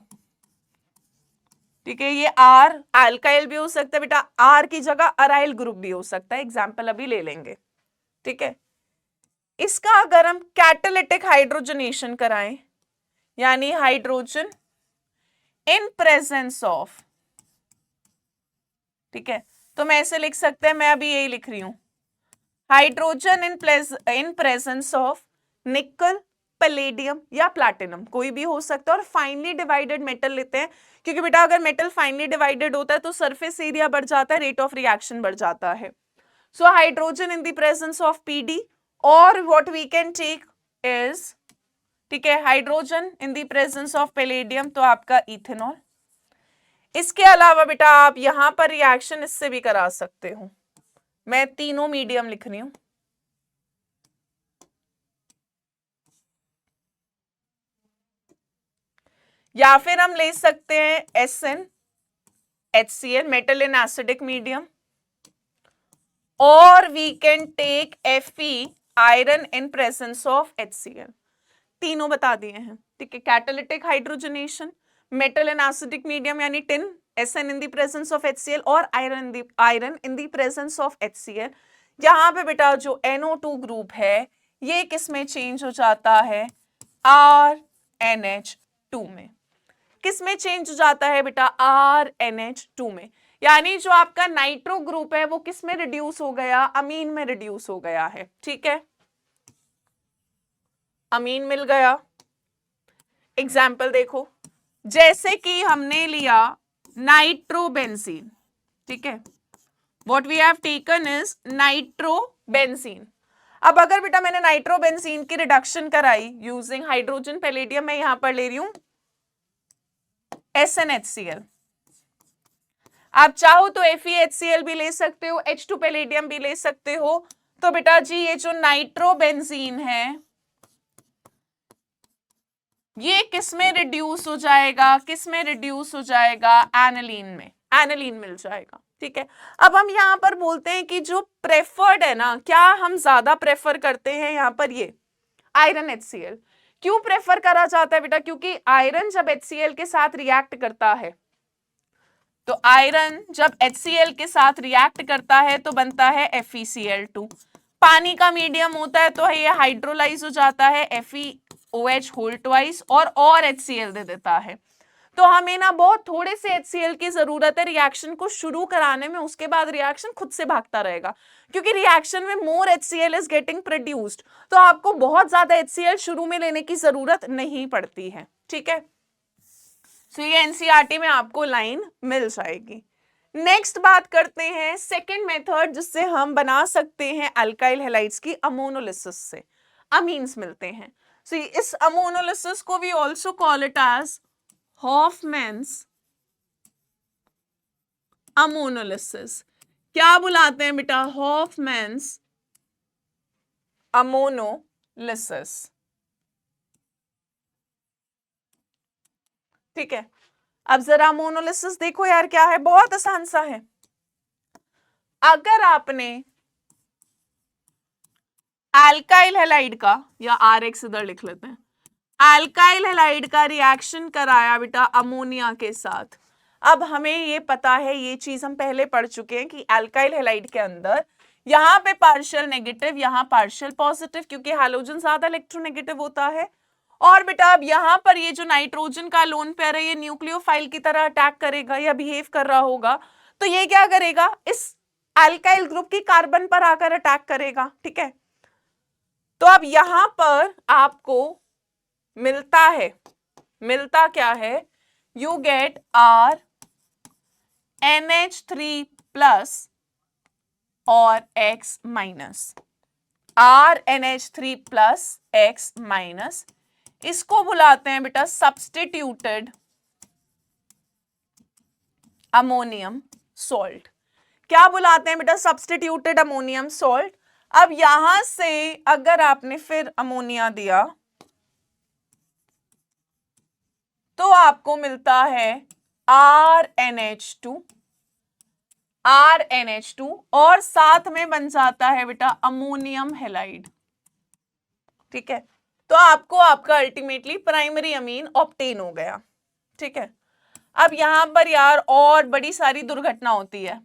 ठीक है, ये आर अल्काइल भी हो सकता है बेटा, आर की जगह अराइल ग्रुप भी हो सकता है, एग्जाम्पल अभी ले लेंगे। ठीक है, इसका अगर हम कैटालिटिक हाइड्रोजनेशन कराएं, यानी हाइड्रोजन इन प्रेजेंस ऑफ, ठीक है, तो मैं ऐसे लिख सकते हैं, मैं अभी यही लिख रही हूं, हाइड्रोजन इन प्रेजेंस ऑफ निकल, पैलेडियम या प्लैटिनम, कोई भी हो सकता है। और फाइनली डिवाइडेड मेटल लेते हैं, क्योंकि बेटा अगर मेटल फाइनली डिवाइडेड होता है तो सरफेस एरिया बढ़ जाता है, रेट ऑफ रिएक्शन बढ़ जाता है। So hydrogen in the presence of PD, और what we can take is, ठीक है, hydrogen in the presence of palladium, तो आपका इथेनॉल। इसके अलावा बेटा आप यहां पर रिएक्शन इससे भी करा सकते हो, मैं तीनों मीडियम लिख रही हूं, या फिर हम ले सकते हैं SN HCl, metal in acidic medium, और we can take Fe iron in presence of HCl, तीनों बता दिए हैं, ठीक है। Catalytic hydrogenation, metal and acidic medium यानी tin, SN in the presence of HCl और iron in the presence of HCl। यहाँ पे बेटा जो NO2 ग्रुप है ये किस में चेंज हो जाता है, RNH2 में। किस में चेंज हो जाता है बेटा, RNH2 में। यानी जो आपका नाइट्रो ग्रुप है वो किस में रिड्यूस हो गया, अमीन में रिड्यूस हो गया है, ठीक है, अमीन मिल गया। एग्जाम्पल देखो, जैसे कि हमने लिया नाइट्रोबेंजीन, ठीक है, what we have taken is nitrobenzene. अब अगर बेटा मैंने नाइट्रोबेंजीन की रिडक्शन कराई यूजिंग हाइड्रोजन पैलेडियम, मैं यहां पर ले रही हूं SnHCl, आप चाहो तो FeHCl भी ले सकते हो, H2 पैलेडियम भी ले सकते हो। तो बेटा जी ये जो नाइट्रोबेंजीन है ये किस में रिड्यूस हो जाएगा, किस में रिड्यूस हो जाएगा, एनालीन में, एनालीन मिल जाएगा, ठीक है। अब हम यहाँ पर बोलते हैं कि जो प्रेफर्ड है ना, क्या हम ज्यादा प्रेफर करते हैं यहाँ पर ये आयरन HCl। क्यों प्रेफर करा जाता है बेटा, क्योंकि आयरन जब HCl के साथ रिएक्ट करता है, तो आयरन जब HCl के साथ रिएक्ट करता है तो बनता है FeCl2, पानी का मीडियम होता है तो ये हाइड्रोलाइज हो जाता है FeOH होल ट्वाइस और HCl दे देता है। तो हमें ना बहुत थोड़े से HCl की जरूरत है रिएक्शन को शुरू कराने में, उसके बाद रिएक्शन खुद से भागता रहेगा, क्योंकि रिएक्शन में मोर HCl इज गेटिंग प्रोड्यूस्ड, तो आपको बहुत ज्यादा HCl शुरू में लेने की जरूरत नहीं पड़ती है, ठीक है। तो ये एनसीईआरटी में आपको लाइन मिल जाएगी। नेक्स्ट बात करते हैं सेकंड मेथड जिससे हम बना सकते हैं अल्काइल हैलाइड्स की, अमोनोलिसिस से अमीन्स मिलते हैं। सो इस अमोनोलिसिस को we also call it as Hofmann's ammonolysis. क्या बुलाते हैं बेटा, हॉफमैन्स अमोनोलिसिस, ठीक है। अब जरा अमोनोलिसिस देखो यार क्या है, बहुत आसान सा है। अगर आपने अल्काइल हैलाइड का, या RX इधर लिख लेते हैं, अल्काइल हैलाइड का रिएक्शन कराया बेटा अमोनिया के साथ। अब हमें ये पता है, ये चीज हम पहले पढ़ चुके हैं कि अल्काइल हैलाइड के अंदर यहाँ पे पार्शियल नेगेटिव, यहाँ पार्शियल पॉजिटिव, क्योंकि हैलोजन ज्यादा इलेक्ट्रोनेगेटिव होता है। और बेटा अब यहाँ पर ये जो नाइट्रोजन का लोन पेयर है ये न्यूक्लियोफाइल की तरह अटैक करेगा या बिहेव कर रहा होगा, तो ये क्या करेगा, इस अल्काइल ग्रुप की कार्बन पर आकर अटैक करेगा, ठीक है। तो अब यहां पर आपको मिलता क्या है, यू गेट RNH3 प्लस और X minus, RNH3 plus X minus, इसको बुलाते हैं बेटा सब्स्टिट्यूटेड अमोनियम सॉल्ट। क्या बुलाते हैं बेटा, सब्स्टिट्यूटेड अमोनियम सॉल्ट। अब यहां से अगर आपने फिर अमोनिया दिया तो आपको मिलता है RNH2 और साथ में बन जाता है बेटा अमोनियम हैलाइड, ठीक है। तो आपको आपका अल्टीमेटली प्राइमरी अमीन ऑब्टेन हो गया, ठीक है। अब यहां पर यार और बड़ी सारी दुर्घटना होती है,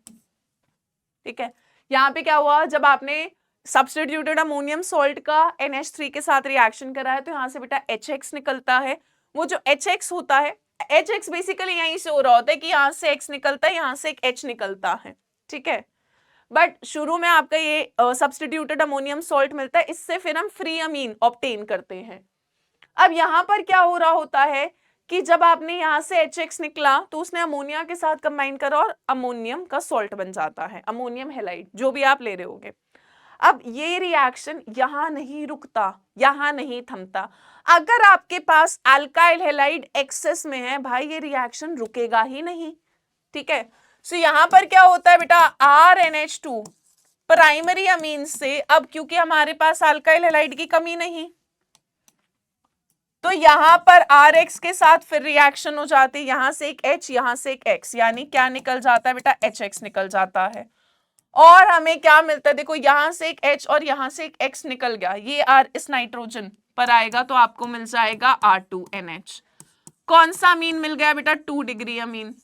ठीक है। यहां पे क्या हुआ, जब आपने सब्स्टिट्यूटेड अमोनियम सॉल्ट का NH3 के साथ रिएक्शन कराया तो यहां से बेटा HX निकलता है। वो जो HX होता है, HX बेसिकली यहीं से हो रहा होता है कि यहां से X निकलता है, यहां से एक H निकलता है, ठीक है। बट शुरू में आपका ये सब्स्टिट्यूटेड अमोनियम सॉल्ट मिलता है, इससे फिर हम फ्री अमीन ऑब्टेन करते हैं। अब यहां पर क्या हो रहा होता है कि जब आपने यहां से HX निकला तो उसने अमोनिया के साथ कंबाइन करा और अमोनियम का सॉल्ट बन जाता है, अमोनियम हैलाइड, जो भी आप ले रहे होगे। अब ये रिएक्शन यहां नहीं रुकता, यहां नहीं थमता। अगर आपके पास अल्काइल हैलाइड एक्सेस में है भाई, ये रिएक्शन रुकेगा ही नहीं, ठीक है। सो यहां पर क्या होता है बेटा, RNH2 प्राइमरी अमीन से, अब क्योंकि हमारे पास अल्काइल हैलाइड की कमी नहीं, तो यहां पर RX के साथ फिर रिएक्शन हो जाती है, यहां से एक H, यहां से एक X, यानी क्या निकल जाता है बेटा, HX निकल जाता है। और हमें क्या मिलता है, देखो यहां से एक H और यहां से एक X निकल गया, ये R इस नाइट्रोजन पर आएगा तो आपको मिल जाएगा R2NH। कौन सा अमीन मिल गया बेटा, 2 डिग्री अमीन।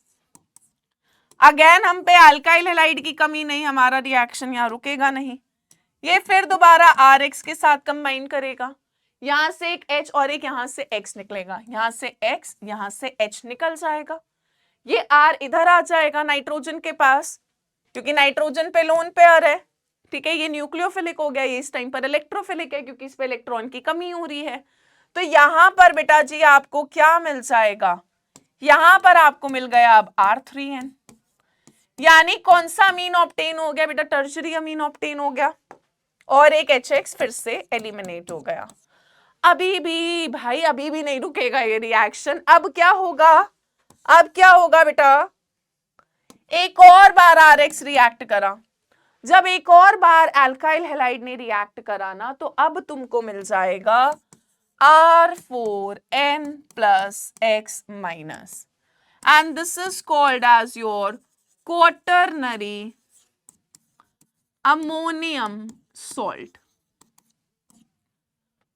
अगेन हम पे अल्काइल हैलाइड की कमी नहीं, हमारा रिएक्शन यहाँ रुकेगा नहीं, ये फिर दोबारा RX के साथ कंबाइन करेगा, यहां से एक H और एक यहां से X निकलेगा, यहां से X यहां से H निकल जाएगा, ये R इधर आ जाएगा नाइट्रोजन के पास, क्योंकि नाइट्रोजन पे लोन पेयर है, ठीक है, ये न्यूक्लियोफिलिक हो गया, ये इस टाइम पर इलेक्ट्रोफिलिक है क्योंकि इस पे इलेक्ट्रॉन की कमी हो रही है। तो यहां पर बेटा जी आपको क्या मिल जाएगा, यहां पर आपको मिल गया अब R3N, यानी कौन सा अमीन ऑब्टेन हो गया बेटा, टर्शरी अमीन ऑब्टेन हो गया, और एक HX फिर से एलिमिनेट हो गया। अभी भी भाई, अभी भी नहीं रुकेगा ये रिएक्शन, अब क्या होगा, अब क्या होगा बेटा, एक और बार RX रिएक्ट करा, जब एक और बार अल्काइल हैलाइड ने रिएक्ट करा ना, तो अब तुमको मिल जाएगा R4N plus X minus, and this is called as your quaternary ammonium salt,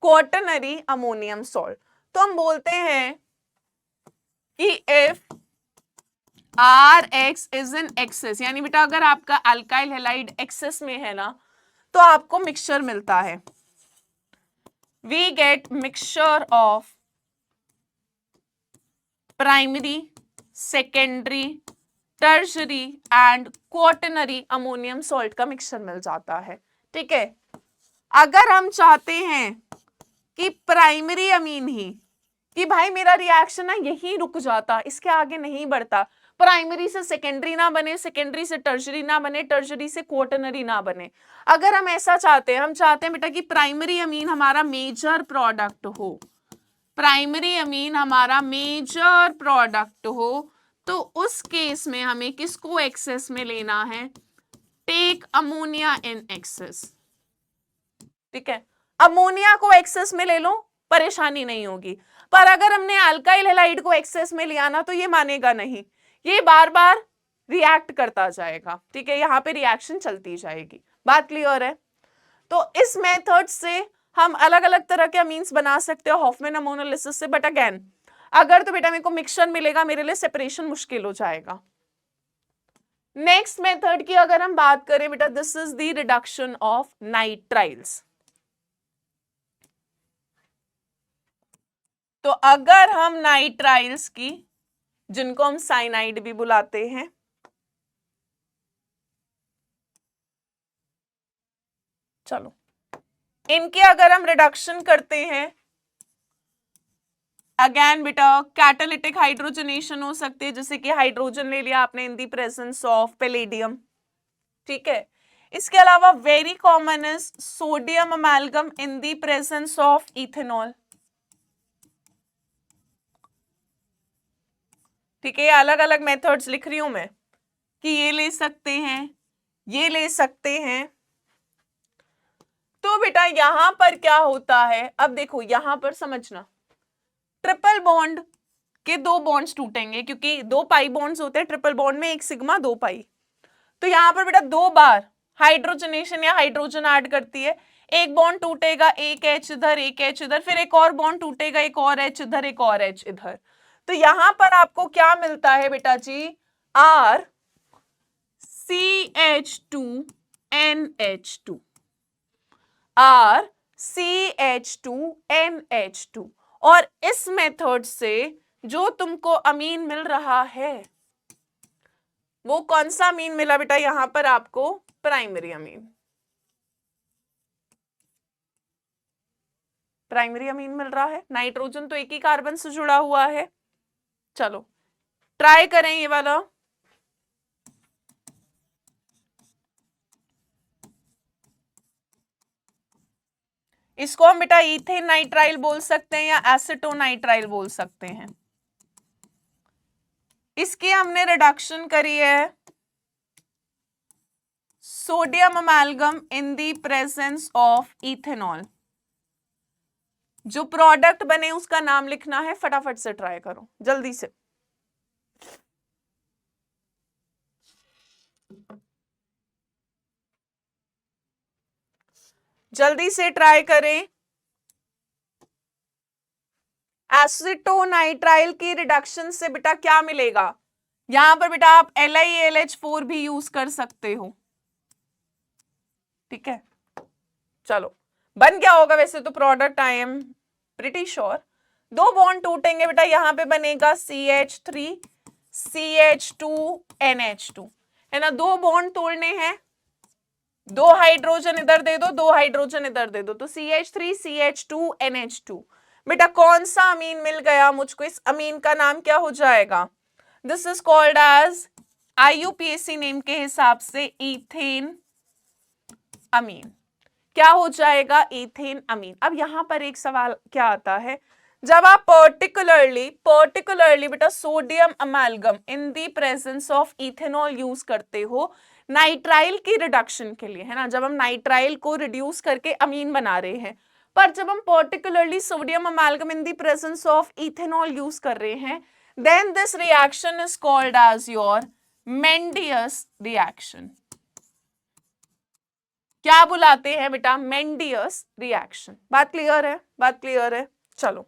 quaternary ammonium salt। तो हम बोलते हैं कि if RX is in excess, यानी बेटा अगर आपका अल्काइल हैलाइड एक्सेस में है ना, तो आपको मिक्सचर मिलता है, we get mixture of primary, secondary, tertiary and quaternary ammonium salt का मिक्सचर मिल जाता है, ठीक है। अगर हम चाहते हैं कि प्राइमरी अमीन ही, कि भाई मेरा रिएक्शन ना यही रुक जाता, इसके आगे नहीं बढ़ता, प्राइमरी से सेकेंडरी ना बने, सेकेंडरी से टर्शरी ना बने, टर्शरी से क्वार्टनरी ना बने, अगर हम ऐसा चाहते हैं, हम चाहते हैं बेटा कि प्राइमरी अमीन हमारा मेजर प्रोडक्ट हो, प्राइमरी अमीन हमारा मेजर प्रोडक्ट हो, तो उस केस में हमें किसको एक्सेस में लेना है, टेक अमोनिया इन एक्सेस, ठीक है, अमोनिया को एक्सेस में ले लो, परेशानी नहीं होगी। पर अगर हमने अल्काइल हैलाइड को एक्सेस में लिया ना, तो ये मानेगा नहीं, ये बार बार रिएक्ट करता जाएगा, ठीक है, यहाँ पे रिएक्शन चलती जाएगी, बात क्लियर है। तो इस मेथड से हम अलग अलग तरह के अमीन्स बना सकते हो हॉफमैन अमोनोलिसिस से, बट अगेन अगर तो बेटा मेरे को मिक्सचर मिलेगा, मेरे लिए सेपरेशन मुश्किल हो जाएगा। नेक्स्ट मेथड की अगर हम बात करें बेटा, this is the reduction of nitriles. तो अगर हम नाइट्राइल्स की, जिनको हम साइनाइड भी बुलाते हैं, चलो इनके अगर हम रिडक्शन करते हैं, अगेन बेटा कैटालिटिक हाइड्रोजनेशन हो सकते हैं, जैसे कि हाइड्रोजन ले लिया आपने in the presence of palladium, ठीक है। इसके अलावा very common is sodium amalgam in the presence of ethanol, ठीक है, अलग अलग मेथड्स लिख रही हूं मैं कि ये ले सकते हैं, ये ले सकते हैं। तो बेटा यहां पर क्या होता है, अब देखो यहां पर समझना, ट्रिपल बॉन्ड के दो बॉन्ड्स टूटेंगे, क्योंकि दो पाई बॉन्ड्स होते हैं ट्रिपल बॉन्ड में, एक सिग्मा दो पाई। तो यहां पर बेटा दो बार हाइड्रोजनेशन या हाइड्रोजन ऐड करती है, एक बॉन्ड टूटेगा, एक H इधर एक H इधर, फिर एक और बॉन्ड टूटेगा, एक और H इधर एक और H इधर। तो यहां पर आपको क्या मिलता है बेटा जी, R CH2NH2, R CH2NH2। और इस मेथड से जो तुमको अमीन मिल रहा है, वो कौन सा अमीन मिला बेटा, यहां पर आपको प्राइमरी अमीन, प्राइमरी अमीन मिल रहा है। नाइट्रोजन तो एक ही कार्बन से जुड़ा हुआ है। चलो ट्राई करें ये वाला, इसको हम बेटा इथेन नाइट्राइल बोल सकते हैं या एसिटोनाइट्राइल बोल सकते हैं। इसकी हमने रिडक्शन करी है sodium amalgam in the presence of ethanol. जो प्रोडक्ट बने उसका नाम लिखना है, फटाफट से ट्राई करो जल्दी से। जल्दी से ट्राई करें। एसिटोनाइट्राइल की रिडक्शन से बेटा क्या मिलेगा? यहां पर बेटा आप LiAlH4 भी यूज कर सकते हो, ठीक है। चलो बन क्या होगा वैसे तो product, I am pretty sure. दो बॉन्ड टूटेंगे बेटा, यहां पे बनेगा CH3 CH2NH2, है ना। दो बॉन्ड तोड़ने हैं, दो हाइड्रोजन इधर दे दो, दो हाइड्रोजन इधर दे दो, तो CH3 CH2NH2। बेटा कौन सा अमीन मिल गया मुझको? इस अमीन का नाम क्या हो जाएगा? This is called as IUPAC name के हिसाब से इथेन अमीन। क्या हो जाएगा? Ethane amine. अब यहां पर एक सवाल क्या आता है, जब आप पर्टिकुलरली बेटा sodium अमालगम in the presence of ethanol use करते हो नाइट्राइल की रिडक्शन के लिए, है ना, जब हम नाइट्राइल को रिड्यूस करके अमीन बना रहे हैं, पर जब हम particularly sodium अमालगम in the presence of ethanol use कर रहे हैं, then this reaction is called as your Mendius reaction। क्या बुलाते हैं बेटा? मेंडियस रिएक्शन। बात क्लियर है? बात क्लियर है। चलो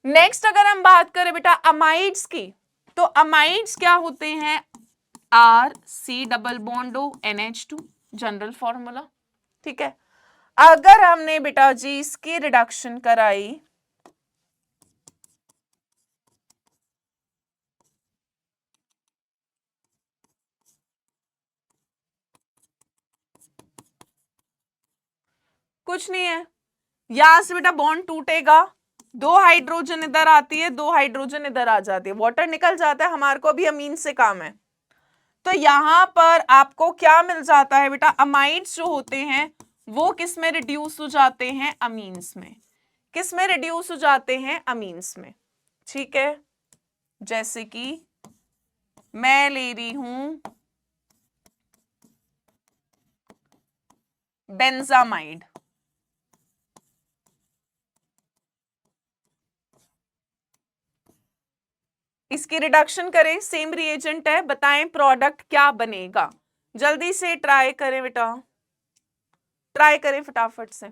नेक्स्ट अगर हम बात करें बेटा अमाइड्स की, तो अमाइड्स क्या होते हैं? RC double bond O NH2, general formula, ठीक है। अगर हमने बेटा जी इसकी रिडक्शन कराई, कुछ नहीं है, यहां से बेटा बॉन्ड टूटेगा, दो हाइड्रोजन इधर आती है, दो हाइड्रोजन इधर आ जाती है, वाटर निकल जाता है, हमारे को भी अमीन से काम है। तो यहां पर आपको क्या मिल जाता है बेटा? अमाइड्स जो होते हैं वो किस में रिड्यूस हो जाते हैं? अमीन्स में। किस में रिड्यूस हो जाते हैं? अमीन्स में, ठीक है। जैसे कि मैं ले रही हूं बेंजामाइड, इसकी रिडक्शन करें, सेम रिएजेंट है, बताएं प्रोडक्ट क्या बनेगा? जल्दी से ट्राई करें बेटा, ट्राई करें फटाफट से।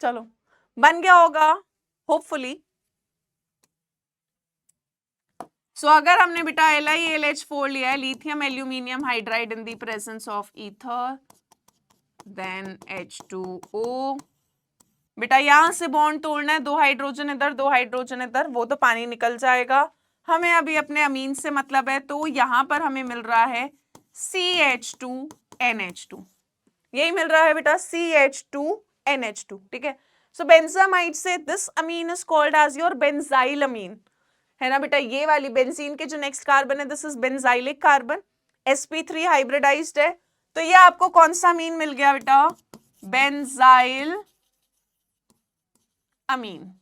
चलो बन गया होगा होपफुली। सो अगर हमने बेटा LiAlH4 लिया है, lithium aluminium hydride in the presence of ether, then H2O। बेटा यहां से बॉन्ड तोड़ना है, दो हाइड्रोजन इधर, दो हाइड्रोजन इधर, वो तो पानी निकल जाएगा। हमें अभी अपने अमीन से मतलब है, तो यहां पर हमें मिल रहा है CH2NH2, यही मिल रहा है बेटा CH2NH2, ठीक है। सो बेंजामाइड से this amine is called as your benzyl amine, है ना बेटा। ये वाली बेंजीन के जो नेक्स्ट कार्बन है this is benzylic carbon, sp3 hybridised है, तो ये आपको कौन सा अमीन मिल गया बेटा? बेंजाइल अमीन।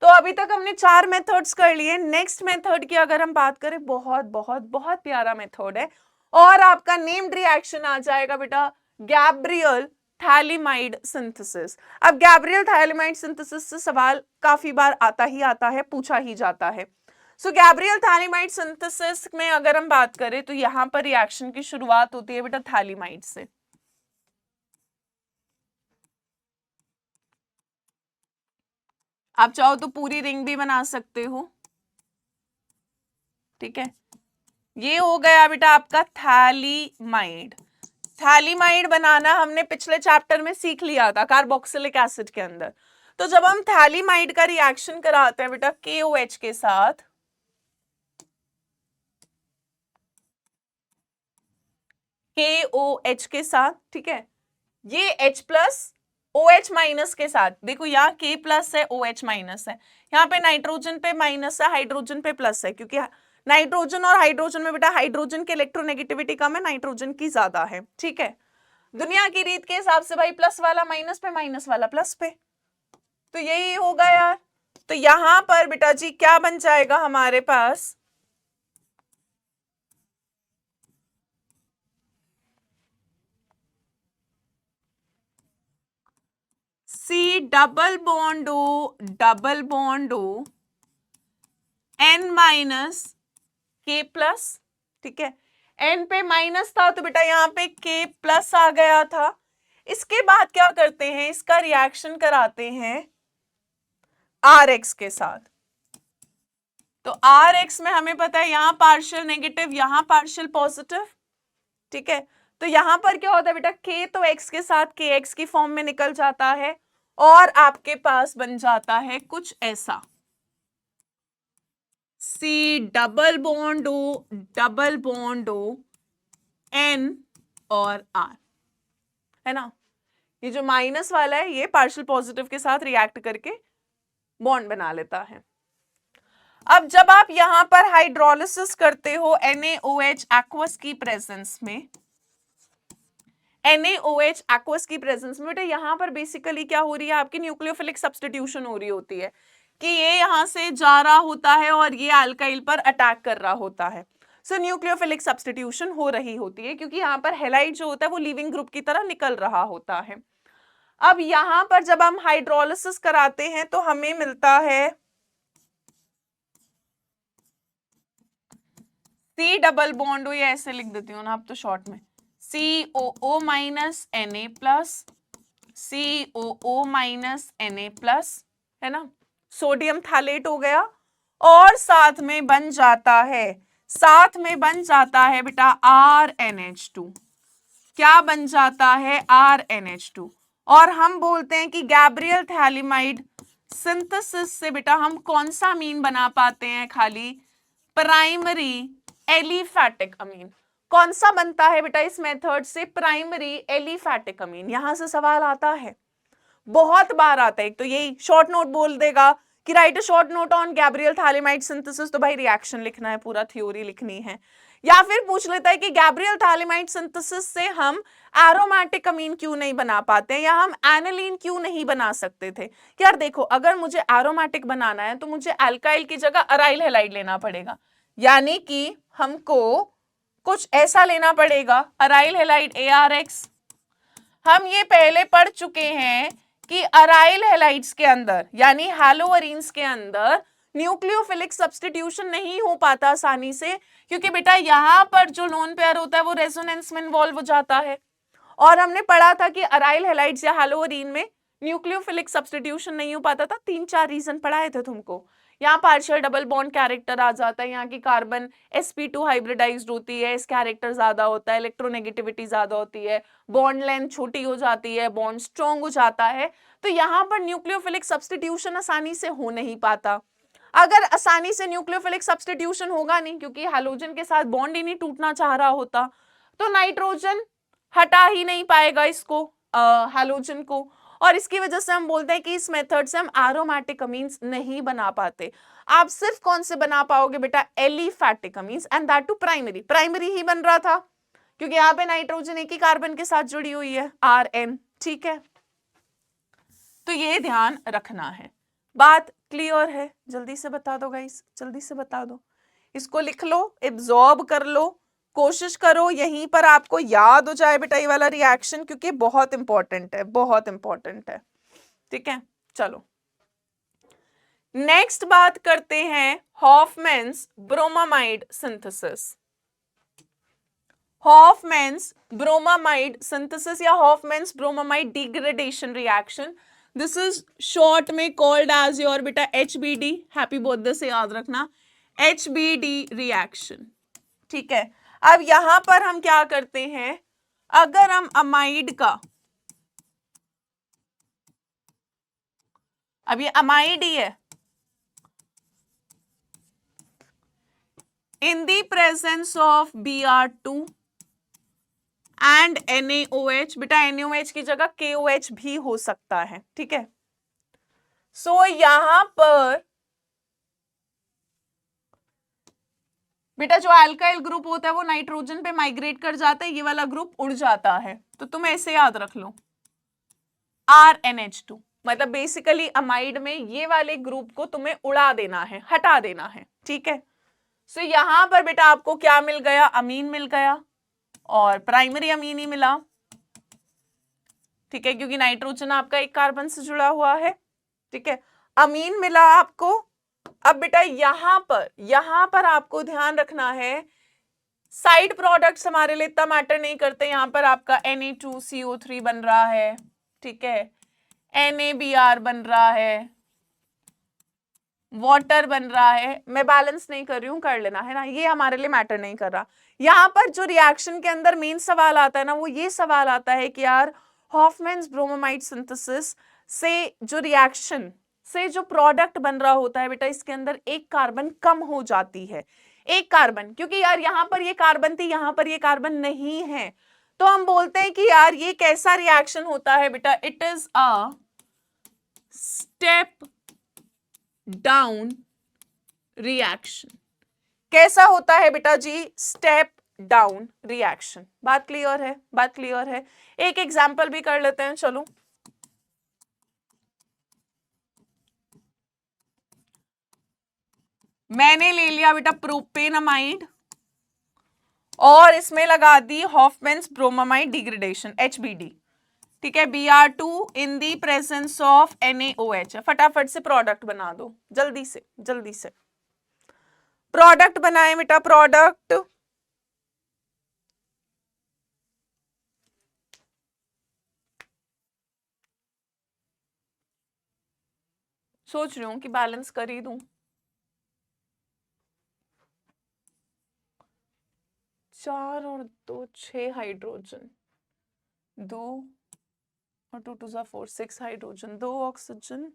तो अभी तक हमने 4 मेथड्स कर लिए। नेक्स्ट मेथड की अगर हम बात करें, बहुत बहुत बहुत प्यारा मेथड है, और आपका नेम्ड रिएक्शन आ जाएगा बेटा गैब्रियल थैलिमाइड सिंथेसिस। अब गैब्रियल थैलिमाइड सिंथेसिस से सवाल काफी बार आता है, पूछा ही जाता है। सो गैब्रियल थैलिमाइड सिंथेसिस में अगर हम बात करें, तो यहां पर रिएक्शन की शुरुआत होती है बेटा थैलिमाइड से। आप चाहो तो पूरी रिंग भी बना सकते हो, ठीक है। ये हो गया बेटा आपका थैलिमाइड। थैलिमाइड बनाना हमने पिछले चैप्टर में सीख लिया था कार्बोक्सिलिक एसिड के अंदर। तो जब हम थैलिमाइड का रिएक्शन कराते हैं बेटा KOH के साथ, KOH के साथ, ठीक है, ये H प्लस OH माइनस के साथ, देखो यहाँ K प्लस है, OH माइनस है, यहाँ पे नाइट्रोजन पे माइनस है, हाइड्रोजन पे प्लस है, क्योंकि नाइट्रोजन और हाइड्रोजन में बेटा हाइड्रोजन की इलेक्ट्रोनेगेटिविटी कम है, नाइट्रोजन की ज्यादा है, ठीक है। दुनिया की रीत के हिसाब से भाई प्लस वाला माइनस पे, माइनस वाला प्लस पे, तो यही होगा यार। तो यहां पर बेटा जी क्या बन जाएगा हमारे पास, C double bond O, double bond O N minus K plus, ठीक है। एन पे माइनस था तो बेटा यहाँ पे के प्लस आ गया था। इसके बाद क्या करते हैं, इसका रिएक्शन कराते हैं आर एक्स के साथ। तो आर एक्स में हमें पता है यहां पार्शियल नेगेटिव, यहां पार्शियल पॉजिटिव, ठीक है। तो यहां पर क्या होता है बेटा, के तो एक्स के साथ के एक्स की फॉर्म में निकल जाता है और आपके पास बन जाता है कुछ ऐसा, C double bond O, double bond O N और आर, है ना। ये जो माइनस वाला है ये पार्शियल पॉजिटिव के साथ रिएक्ट करके बॉन्ड बना लेता है। अब जब आप यहां पर हाइड्रोलिसिस करते हो NaOH एक्वस की प्रेजेंस में, NaOH एक्वस की प्रेजेंस में, बेटा यहां पर बेसिकली क्या हो रही है, आपकी न्यूक्लियोफिलिक सब्स्टिट्यूशन हो रही होती है कि ये यहां से जा रहा होता है और ये अल्काइल पर अटैक कर रहा होता है। सो न्यूक्लियोफिलिक सब्स्टिट्यूशन हो रही होती है क्योंकि यहाँ पर हैलाइड जो होता है वो लीविंग ग्रुप की तरह निकल रहा होता है। अब यहां पर जब हम हाइड्रोलिसिस कराते हैं तो हमें मिलता है सी डबल बॉन्ड, ये ऐसे लिख देती हूँ ना आप तो शॉर्ट में, COO minus Na plus, COO minus Na plus, है ना। सोडियम थालेट हो गया और साथ में बन जाता है, साथ में बन जाता है बेटा RNH2। क्या बन जाता है, RNH2। और हम बोलते हैं कि गैब्रियल थैलिमाइड सिंथेसिस से बेटा हम कौन सा अमीन बना पाते हैं, खाली प्राइमरी एलिफैटिक अमीन। कौन सा बनता है बेटा इस मेथड से, प्राइमरी एलिफैटिक अमीन। यहां से सवाल आता है, बहुत बार आता है। एक तो यही शॉर्ट नोट बोल देगा कि right a short note on Gabriel phthalimide synthesis, तो भाई रिएक्शन लिखना है, पूरा थ्योरी लिखनी है। या फिर पूछ लेता है कि गैब्रियल थैलिमाइड सिंथेसिस से हम एरोमेटिक अमीन क्यों नहीं बना पाते, या हम एनिलीन क्यों नहीं बना सकते थे। यार देखो, अगर मुझे एरोमेटिक बनाना है तो मुझे अल्काइल की जगह अराइल हैलाइड लेना पड़ेगा, यानी कि हमको कुछ ऐसा लेना पड़ेगा, अराइल हैलाइड ARX। हम ये पहले पढ़ चुके हैं कि अराइल हैलाइड्स के अंदर यानी हैलोअरीन्स के अंदर न्यूक्लियोफिलिक सब्स्टिट्यूशन नहीं हो पाता आसानी से, क्योंकि बेटा यहां पर जो लोन पेयर होता है वो रेजोनेंस में इन्वॉल्व हो जाता है। और हमने पढ़ा था कि अराइल हैलाइड्स या हैलोअरीन में न्यूक्लियोफिलिक सब्स्टिट्यूशन नहीं हो पाता था, 3-4 रीजन पढ़ाए थे तुमको। यहाँ पार्शियल डबल बॉन्ड कैरेक्टर आ जाता है, यहाँ की कार्बन sp2 हाइब्रिडाइज्ड होती है, इस कैरेक्टर ज्यादा होता है, इलेक्ट्रोनेगेटिविटी ज्यादा होती है, बॉन्ड लेंथ छोटी हो जाती है, बॉन्ड स्ट्रॉन्ग हो जाता है। तो यहाँ पर न्यूक्लियोफिलिक सब्स्टिट्यूशन आसानी से हो नहीं पाता। अगर आसानी से न्यूक्लियोफिलिक सब्स्टिट्यूशन होगा नहीं, क्योंकि हैलोजन के साथ बॉन्ड ही नहीं टूटना चाह रहा होता, तो नाइट्रोजन हटा ही नहीं पाएगा इसको, हैलोजन को। और इसकी वजह से हम बोलते हैं कि इस मेथड से हम एरोमेटिक अमीन्स नहीं बना पाते। आप सिर्फ कौन से बना पाओगे बेटा, aliphatic amines, and that too primary. Primary ही बन रहा था क्योंकि यहाँ पे नाइट्रोजन एक ही कार्बन के साथ जुड़ी हुई है, RN, ठीक है। तो ये ध्यान रखना है। बात क्लियर है? जल्दी से बता दो गाइस, जल्दी से बता दो। इसको लिख लो, एब्जॉर्ब कर लो, कोशिश करो यहीं पर आपको याद हो जाए बेटा ये वाला रिएक्शन, क्योंकि बहुत इंपॉर्टेंट है, बहुत इंपॉर्टेंट है, ठीक है। चलो नेक्स्ट बात करते हैं Hofmann's bromamide synthesis. Hofmann's bromamide synthesis या Hofmann's bromamide degradation reaction, this is short में कॉल्ड एज योर बेटा HBD, हैप्पी बर्थडे से याद रखना, HBD रिएक्शन, ठीक है। अब यहां पर हम क्या करते हैं, अगर हम अमाइड का, अब ये अमाइड ही है, इन the presence of Br2 and NaOH, बेटा NaOH की जगह KOH भी हो सकता है, ठीक है। सो यहां पर बेटा जो अल्काइल ग्रुप होता है वो नाइट्रोजन पे माइग्रेट कर जाता है, ये वाला ग्रुप उड़ जाता है, तो तुम ऐसे याद रख लो RNH2। मतलब बेसिकली अमाइड में ये वाले ग्रुप को तुम्हें उड़ा देना है, हटा देना है, ठीक है। सो यहां पर बेटा आपको क्या मिल गया, अमीन मिल गया और प्राइमरी अमीन ही मिला, ठीक है, क्योंकि नाइट्रोजन आपका एक कार्बन से जुड़ा हुआ है, ठीक है, अमीन मिला आपको। अब बेटा यहां पर आपको ध्यान रखना है, साइड प्रोडक्ट्स हमारे लिए इतना मैटर नहीं करते, यहां पर आपका Na2CO3 बन रहा है, ठीक है, NaBr बन रहा है, वाटर बन रहा है, मैं बैलेंस नहीं कर रही हूं, कर लेना है ना, ये हमारे लिए मैटर नहीं कर रहा। यहां पर जो रिएक्शन के अंदर मेन सवाल आता है ना, वो ये सवाल आता है कि यार हॉफमैन्स ब्रोमोमाइड सिंथेसिस से जो रिएक्शन से जो प्रोडक्ट बन रहा होता है बेटा, इसके अंदर एक कार्बन कम हो जाती है, एक कार्बन, क्योंकि यार यहां पर ये कार्बन थी, यहां पर ये कार्बन नहीं है, तो हम बोलते हैं कि यार ये कैसा रिएक्शन होता है बेटा, it is a step down reaction. कैसा होता है बेटा जी, स्टेप डाउन रिएक्शन। बात क्लियर है, बात क्लियर है। एक एग्जांपल भी कर लेते हैं, चलो। मैंने ले लिया बेटा प्रोपेनामाइड और इसमें लगा दी हॉफमैन्स ब्रोमामाइड डिग्रेडेशन HBD, ठीक है, Br2 in the presence of NaOH। फटाफट से प्रोडक्ट बना दो, जल्दी से जल्दी से प्रोडक्ट बनाए बेटा, प्रोडक्ट। सोच रही हूं कि बैलेंस कर ही दूं, 4 और 2 6 हाइड्रोजन, 2 और 2 2 4 6 हाइड्रोजन, 2 ऑक्सीजन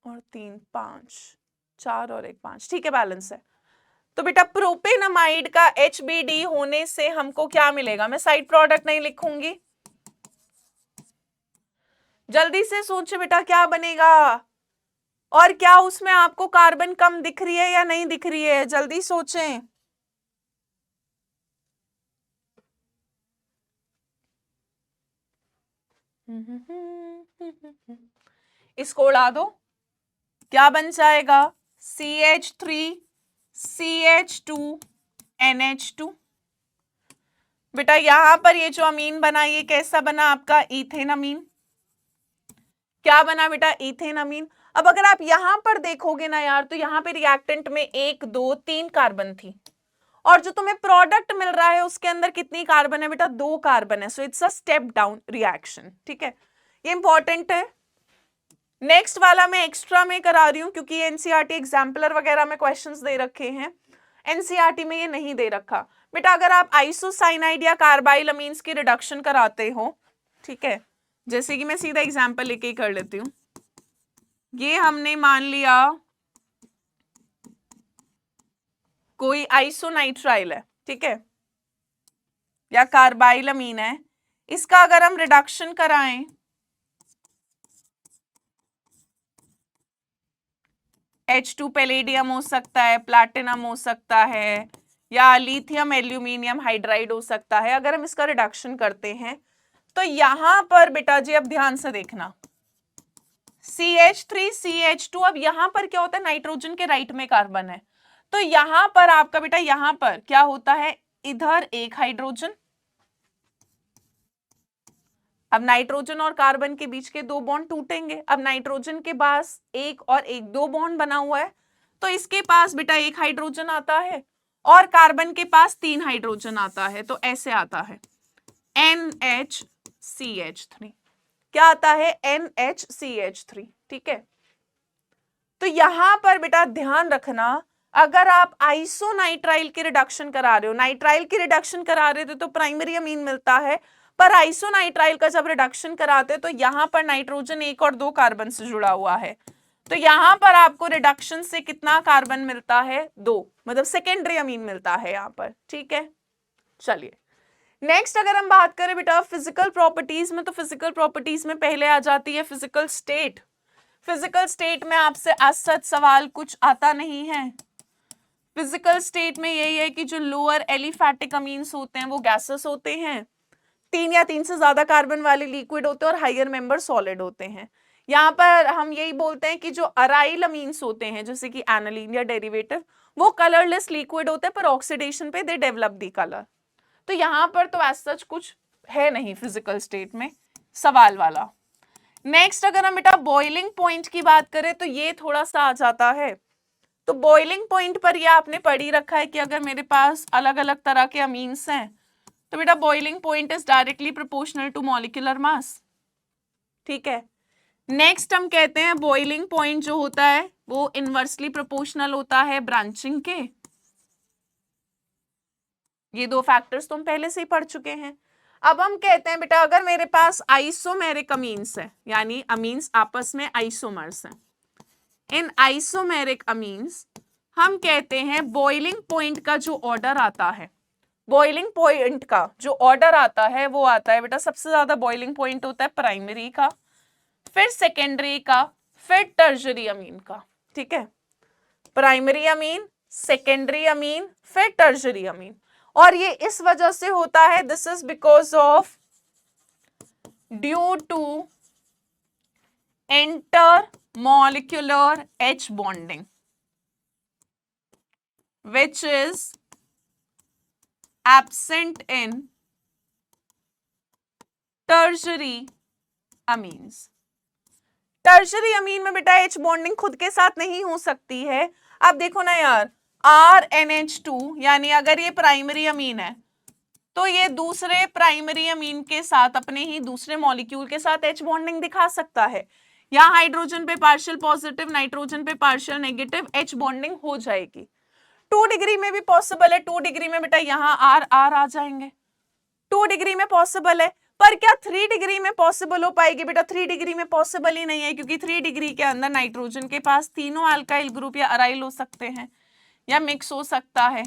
और 3 5, 4 और 1 5, ठीक है, बैलेंस है। तो बेटा प्रोपेनामाइड का HBD होने से हमको क्या मिलेगा, मैं साइड प्रोडक्ट नहीं लिखूंगी, जल्दी से सोचे बेटा क्या बनेगा, और क्या उसमें आपको कार्बन कम दिख रही है या नहीं दिख रही है, जल्दी सोचें। इसको उड़ा दो, क्या बन जाएगा, CH3 CH2 NH2। बेटा यहां पर ये जो अमीन बना, ये कैसा बना आपका, इथेन अमीन। क्या बना बेटा, इथेन अमीन। अब अगर आप यहां पर देखोगे ना यार, तो यहां पे रिएक्टेंट में 1 2 3 कार्बन थी, और जो तुम्हें प्रोडक्ट मिल रहा है उसके अंदर कितनी कार्बन है बेटा, 2 कार्बन है। So it's a step down reaction, ठीक है, ये इंपॉर्टेंट है। नेक्स्ट वाला मैं एक्स्ट्रा में करा रही हूं, क्योंकि एनसीईआरटी एग्जाम्पलर वगैरह में क्वेश्चंस दे रखे हैं, एनसीईआरटी में ये नहीं दे रखा बेटा। अगर आप आइसोसाइनाइड या कार्बाइल अमीन्स की रिडक्शन कराते हो, ठीक है, जैसे कि मैं सीधा एग्जाम्पल लेके ही कर लेती हूँ, ये हमने मान लिया कोई आइसोनाइट्राइल है, ठीक है, या कार्बाइल अमीन है, इसका अगर हम रिडक्शन कराएं, H2 पैलेडियम हो सकता है, प्लैटिनम हो सकता है, या लिथियम एल्यूमिनियम हाइड्राइड हो सकता है। अगर हम इसका रिडक्शन करते हैं तो यहां पर बेटा जी अब ध्यान से देखना, CH3 CH2, अब यहां पर क्या होता है, नाइट्रोजन के राइट में कार्बन है, तो यहां पर आपका बेटा यहां पर क्या होता है, इधर एक हाइड्रोजन। अब नाइट्रोजन और कार्बन के बीच के 2 बॉन्ड टूटेंगे। अब नाइट्रोजन के पास एक और एक 2 बॉन्ड बना हुआ है, तो इसके पास बेटा 1 हाइड्रोजन आता है और कार्बन के पास 3 हाइड्रोजन आता है, तो ऐसे आता है NHCH3। क्या आता है, NHCH3, ठीक है। तो यहां पर बेटा ध्यान रखना, अगर आप आइसोनाइट्राइल की रिडक्शन करा रहे हो, नाइट्राइल की रिडक्शन करा रहे थे तो प्राइमरी अमीन मिलता है, पर आइसोनाइट्राइल का जब रिडक्शन कराते तो यहां पर नाइट्रोजन 1 और 2 कार्बन से जुड़ा हुआ है, तो यहां पर आपको रिडक्शन से कितना कार्बन मिलता है, 2, मतलब सेकेंडरी अमीन मिलता है यहां पर, ठीक है। चलिए नेक्स्ट अगर हम बात करें बेटा फिजिकल प्रॉपर्टीज में, तो फिजिकल प्रॉपर्टीज में पहले आ जाती है फिजिकल स्टेट। फिजिकल स्टेट में आपसे आज सच सवाल कुछ आता नहीं है, फिजिकल स्टेट में यही है कि जो लोअर एलिफैटिक अमीन्स होते हैं वो गैसेस होते हैं, 3 या 3 से ज्यादा कार्बन वाले लिक्विड होते हैं और हायर मेंबर सॉलिड होते हैं। यहाँ पर हम यही बोलते हैं कि जो अराइल अमीन्स होते हैं जैसे कि एनालिन या डेरिवेटिव वो कलरलेस लिक्विड होते हैं, पर ऑक्सीडेशन पे दे डेवलप दी कलर। तो यहाँ पर तो एज सच कुछ है नहीं फिजिकल स्टेट में सवाल वाला। नेक्स्ट अगर हम बेटा बॉइलिंग पॉइंट की बात करें तो ये थोड़ा सा आ जाता है। तो बॉइलिंग पॉइंट पर ये आपने पढ़ ही रखा है कि अगर मेरे पास अलग अलग तरह के अमीन्स हैं तो बेटा boiling point is directly proportional to molecular mass. ठीक है, नेक्स्ट हम कहते हैं बॉइलिंग पॉइंट जो होता है वो इनवर्सली प्रोपोर्शनल होता है ब्रांचिंग के। ये दो फैक्टर्स तुम पहले से ही पढ़ चुके हैं। अब हम कहते हैं बेटा अगर मेरे पास आइसोमेरिक अमीन्स है, यानी अमीन्स आपस में आइसोमर्स हैं, इन आइसोमेरिक अमीन्स हम कहते हैं बॉइलिंग पॉइंट का जो ऑर्डर आता है, बॉइलिंग पॉइंट का जो ऑर्डर आता है वो आता है बेटा सबसे ज्यादा बॉइलिंग पॉइंट होता है प्राइमरी का, फिर सेकेंडरी का, फिर टर्शरी अमीन का। ठीक है, प्राइमरी अमीन, सेकेंडरी अमीन, फिर टर्शरी अमीन। और ये इस वजह से होता है, this is because of due to inter molecular H bonding which is absent in tertiary amines। Tertiary amine में बेटा H बॉन्डिंग खुद के साथ नहीं हो सकती है। अब देखो ना यार, RNH2 यानी अगर ये प्राइमरी अमीन है तो ये दूसरे प्राइमरी अमीन के साथ अपने ही दूसरे मॉलिक्यूल के साथ H बॉन्डिंग दिखा सकता है। यहाँ हाइड्रोजन पे पार्शियल पॉजिटिव, नाइट्रोजन पे पार्शियल नेगेटिव, H बॉन्डिंग हो जाएगी। 2 डिग्री में भी पॉसिबल है, 2 डिग्री में बेटा यहाँ R R आ जाएंगे, 2 डिग्री में पॉसिबल है। पर क्या 3 डिग्री में पॉसिबल हो पाएगी बेटा? 3 डिग्री में पॉसिबल ही नहीं है, क्योंकि 3 डिग्री के अंदर नाइट्रोजन के पास तीनों अल्काइल ग्रुप या अराइल हो सकते हैं या मिक्स हो सकता है।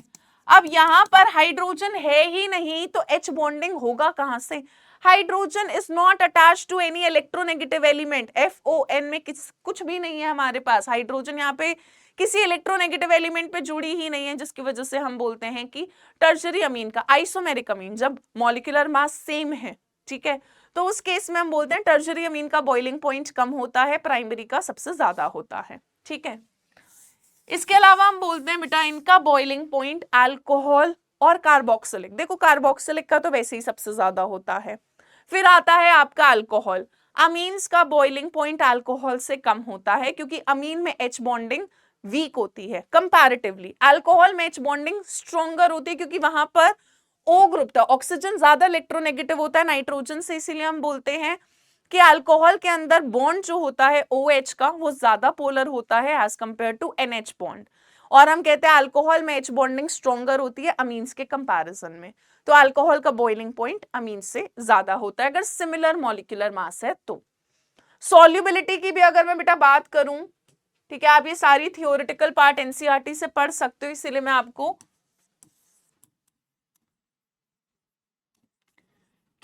अब यहाँ पर हाइड्रोजन है ही नहीं तो H बॉन्डिंग होगा कहां से? Hydrogen is not attached to any electronegative element, FON में कुछ भी नहीं है हमारे पास। हाइड्रोजन यहाँ पे किसी इलेक्ट्रोनेगेटिव एलिमेंट पे जुड़ी ही नहीं है, जिसकी वजह से हम बोलते हैं कि टर्शरी अमीन का आइसोमेरिक अमीन जब मॉलिक्यूलर मास सेम है, ठीक है, तो उस केस में हम बोलते हैं टर्शरी अमीन का बॉइलिंग पॉइंट कम होता है, प्राइमरी का सबसे ज्यादा होता है। ठीक है, इसके अलावा हम बोलते हैं बेटा इनका बॉइलिंग पॉइंट अल्कोहल और कार्बोक्सिलिक। देखो कार्बोक्सिलिक का तो वैसे ही सबसे ज्यादा होता है, फिर आता है आपका अल्कोहल। अमीन्स का बॉइलिंग पॉइंट अल्कोहल से कम होता है क्योंकि अमीन में H बॉन्डिंग वीक होती है कंपैरेटिवली। अल्कोहल में H बॉन्डिंग स्ट्रॉन्गर होती है क्योंकि वहां पर O ग्रुप था, ऑक्सीजन ज्यादा इलेक्ट्रोनेगेटिव होता है नाइट्रोजन से, इसीलिए हम बोलते हैं कि अल्कोहल के अंदर बॉन्ड जो होता है OH का वो ज्यादा पोलर होता है एज कंपेयर टू NH बॉन्ड। और हम कहते हैं अल्कोहल में H बॉन्डिंग स्ट्रॉन्गर होती है अमीन्स के कंपैरिजन में, तो अल्कोहल का बॉइलिंग पॉइंट अमीन्स से ज्यादा होता है अगर सिमिलर मॉलिक्यूलर मास है तो। सॉल्युबिलिटी की भी अगर मैं बेटा बात करूं, ठीक है, आप ये सारी थियोरेटिकल पार्ट NCERT से पढ़ सकते हो, इसीलिए मैं आपको,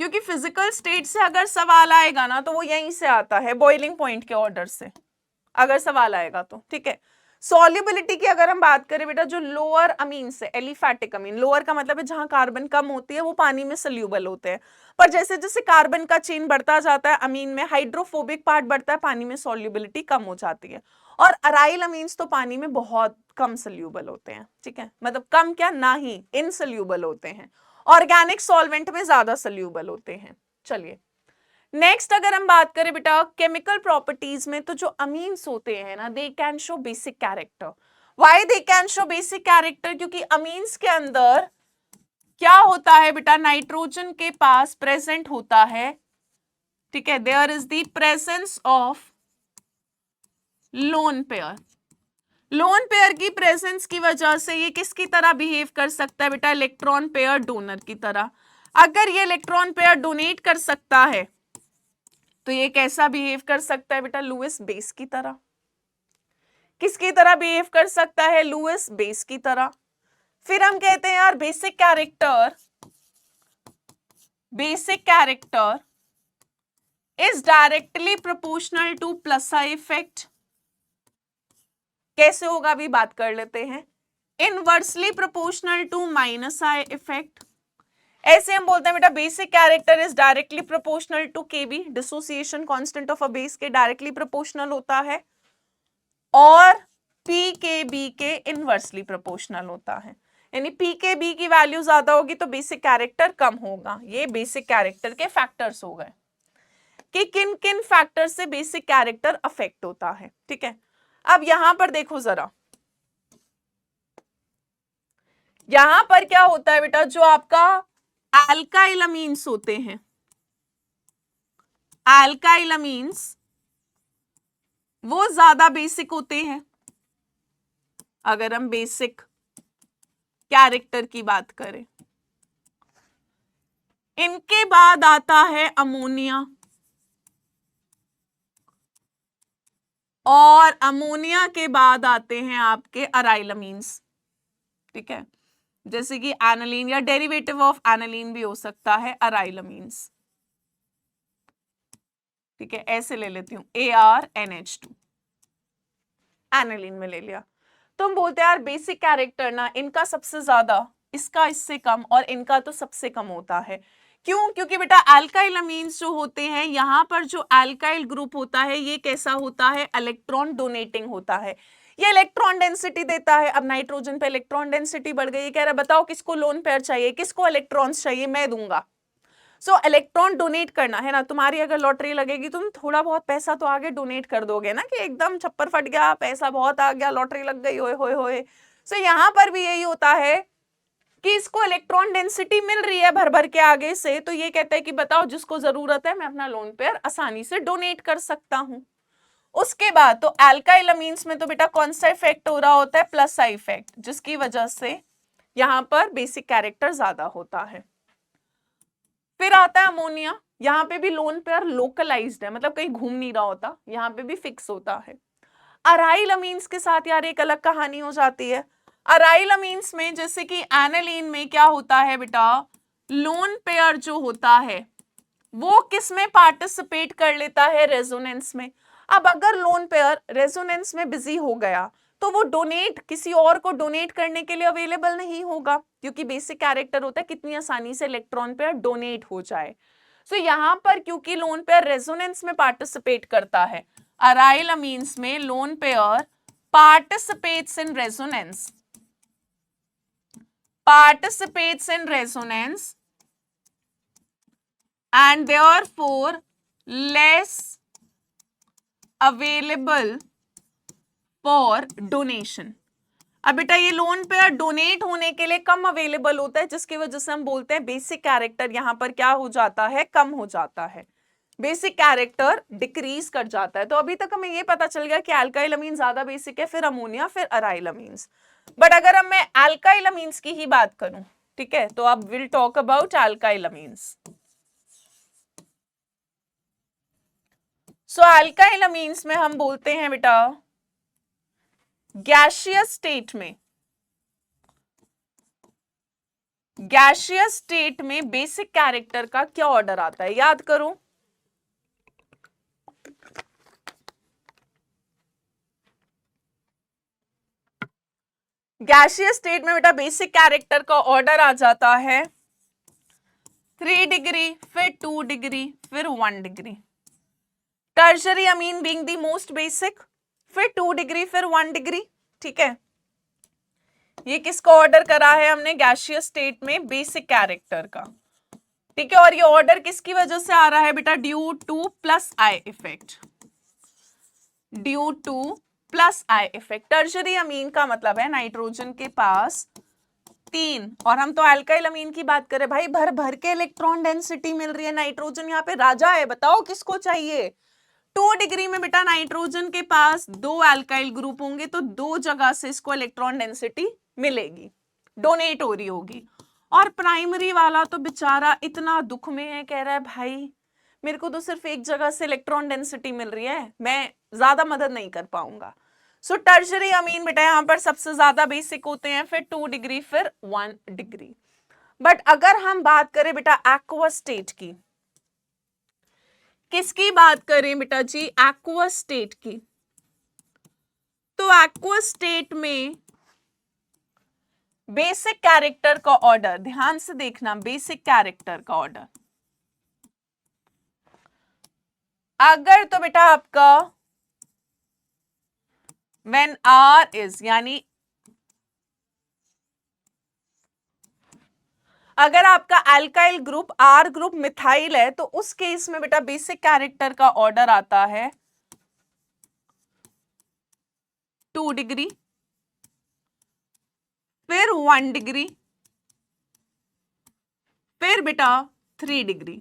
क्योंकि फिजिकल स्टेट से अगर सवाल आएगा ना तो वो यहीं से आता है बॉइलिंग पॉइंट के ऑर्डर से, अगर सवाल आएगा तो। ठीक है, सॉल्युबिलिटी की अगर हम बात करें बेटा, जो लोअर अमीन से एलिफैटिक अमीन, लोअर का मतलब है जहां कार्बन कम होती है वो पानी में सोल्यूबल होते हैं, पर जैसे जैसे कार्बन का चेन बढ़ता जाता है अमीन में हाइड्रोफोबिक पार्ट बढ़ता है, पानी में सॉल्युबिलिटी कम हो जाती है। और अराइल अमीन्स तो पानी में बहुत कम सोल्यूबल होते हैं। ठीक है, मतलब कम क्या, ना ही इनसोल्यूबल होते हैं, ऑर्गेनिक सॉल्वेंट में ज्यादा सोल्यूबल होते हैं। चलिए नेक्स्ट अगर हम बात करें बेटा केमिकल प्रॉपर्टीज में, तो जो अमीन्स होते हैं ना, they can show basic character. Why they can show basic character? क्योंकि अमीन्स के अंदर क्या होता है बेटा, नाइट्रोजन के पास प्रेजेंट होता है, ठीक है, there is the presence of lone pair. Lone pair की प्रेजेंस की वजह से ये किसकी तरह बिहेव कर सकता है बेटा, इलेक्ट्रॉन पेयर डोनर की तरह। अगर ये इलेक्ट्रॉन पेयर डोनेट कर सकता है तो ये कैसा बिहेव कर सकता है बेटा, लुईस बेस की तरह। किसकी तरह बिहेव कर सकता है, लुईस बेस की तरह। फिर हम कहते हैं यार basic character is directly proportional to plus effect. कैसे होगा अभी बात कर लेते हैं। Inversely proportional to minus I effect. ऐसे हम बोलते हैं बेटा basic character is directly proportional to K B, dissociation constant of a base के डायरेक्टली प्रोपोर्शनल होता है, और पी के बी के इनवर्सली प्रोपोर्शनल होता है। यानी पी के बी की वैल्यू ज्यादा होगी तो बेसिक कैरेक्टर कम होगा। ये बेसिक कैरेक्टर के फैक्टर्स हो गए कि किन किन फैक्टर से बेसिक कैरेक्टर अफेक्ट होता है। ठीक है, अब यहां पर देखो जरा, यहां पर क्या होता है बेटा, जो आपका अल्काइल अमीन्स होते हैं, अल्काइल अमीन्स वो ज्यादा बेसिक होते हैं। अगर हम बेसिक कैरेक्टर की बात करें, इनके बाद आता है अमोनिया, और अमोनिया के बाद आते हैं आपके अराइल अमीन्स। ठीक है, जैसे कि एनालिन या डेरिवेटिव ऑफ एनालिन भी हो सकता है अराइल अमीन्स। ठीक है, ऐसे ले लेती हूं ArNH2, एनालिन में ले लिया। तो हम बोलते हैं यार बेसिक कैरेक्टर ना इनका सबसे ज्यादा, इसका इससे कम, और इनका तो सबसे कम होता है। क्यों? क्योंकि बेटा अल्काइल अमीन्स जो होते हैं, यहाँ पर जो अल्काइल ग्रुप होता है ये कैसा होता है, इलेक्ट्रॉन डोनेटिंग होता है, ये इलेक्ट्रॉन डेंसिटी देता है। अब नाइट्रोजन पे इलेक्ट्रॉन डेंसिटी बढ़ गई, कह रहा है बताओ किसको लोन पेयर चाहिए, किसको इलेक्ट्रॉन्स चाहिए, मैं दूंगा। सो इलेक्ट्रॉन डोनेट करना है ना, तुम्हारी अगर लॉटरी लगेगी तुम थोड़ा बहुत पैसा तो आगे डोनेट कर दोगे ना, कि एकदम छप्पर फट गया, पैसा बहुत आ गया, लॉटरी लग गई, होए होए होए। सो यहाँ पर भी यही होता है कि इसको इलेक्ट्रॉन डेंसिटी मिल रही है भर भर के आगे से, तो ये कहता है कि बताओ जिसको जरूरत है मैं अपना लोन पेयर आसानी से डोनेट कर सकता हूं। उसके बाद तो अल्काइल अमीन्स में तो बेटा कौन सा इफेक्ट हो रहा होता है, प्लस आई इफेक्ट, जिसकी वजह से यहां पर बेसिक कैरेक्टर ज्यादा होता है। फिर आता है अमोनिया, यहाँ पे भी लोन पेयर लोकलाइज्ड है, मतलब कहीं घूम नहीं रहा होता, यहाँ पे भी फिक्स होता है। अराइल अमीन्स के साथ यार एक अलग कहानी हो जाती है। अराइल अमीन्स में जैसे कि एनालिन में क्या होता है बेटा, लोन पेयर जो होता है वो किस में पार्टिसिपेट कर लेता है, रेजोनेंस में। अब अगर लोन पेयर रेजोनेंस में बिजी हो गया तो वो डोनेट किसी और को डोनेट करने के लिए अवेलेबल नहीं होगा, क्योंकि बेसिक कैरेक्टर होता है कितनी आसानी से इलेक्ट्रॉन पेयर डोनेट हो जाए। सो यहां पर क्योंकि लोन पेयर रेजोनेंस में पार्टिसिपेट करता है, अराइल अमीन्स में lone pair participates in resonance, and therefore less available for donation। अब बेटा ये लोन पेयर डोनेट होने के लिए कम अवेलेबल होता है, जिसकी वजह से हम बोलते हैं बेसिक कैरेक्टर यहां पर क्या हो जाता है, कम हो जाता है, बेसिक कैरेक्टर डिक्रीज कर जाता है। तो अभी तक हमें ये पता चल गया कि अल्काइल अमीन ज्यादा बेसिक है, फिर अमोनिया, फिर अराइल अमीन्स। बट अगर अब मैं अल्काइल अमीन्स की ही बात करूं, ठीक है, तो अब will talk about alkyl amines. So alkyl amines में हम बोलते हैं बेटा गैसियस स्टेट में, गैसियस स्टेट में बेसिक कैरेक्टर का क्या ऑर्डर आता है, याद करो। गैसियस स्टेट में बेटा बेसिक कैरेक्टर का ऑर्डर आ जाता है 3 डिग्री, फिर 2 डिग्री, फिर 1 degree. Tertiary Amin being the most basic, फिर 2 डिग्री, फिर 1 डिग्री। ठीक है, ये किसका ऑर्डर करा है हमने, गैसियस स्टेट में बेसिक कैरेक्टर का। ठीक है, और ये ऑर्डर किसकी वजह से आ रहा है बेटा, due two plus I effect, due two plus I effect. Tertiary अमीन का मतलब है नाइट्रोजन के पास 3, और हम तो अल्काइल अमीन की बात करें, भाई भर भर के इलेक्ट्रॉन डेंसिटी मिल रही है, नाइट्रोजन यहाँ पे राजा है, बताओ किसको चाहिए। 2 डिग्री में बेटा नाइट्रोजन के पास 2 अल्काइल ग्रुप होंगे, तो 2 जगह से इसको इलेक्ट्रॉन डेंसिटी मिलेगी, डोनेट हो रही होगी। और प्राइमरी वाला तो बेचारा इतना दुख में है, कह रहा है भाई मेरे को तो सिर्फ एक जगह से इलेक्ट्रॉन डेंसिटी मिल रही है, मैं ज्यादा मदद नहीं कर पाऊंगा। सो टर्शरी अमीन बेटा यहाँ पर सबसे ज्यादा बेसिक होते हैं, फिर 2 डिग्री, फिर 1 डिग्री। बट अगर हम बात करें बेटा एक्वस स्टेट की, किसकी बात करें बेटा जी, एक्वस स्टेट की, तो एक्वस स्टेट में बेसिक कैरेक्टर का ऑर्डर, ध्यान से देखना, बेसिक कैरेक्टर का ऑर्डर अगर तो बेटा आपका व्हेन आर इज, यानी अगर आपका alkyl group R group methyl है तो उस केस में बेटा बेसिक कैरेक्टर का ऑर्डर आता है 2 डिग्री, फिर 1 डिग्री, फिर बेटा 3 डिग्री,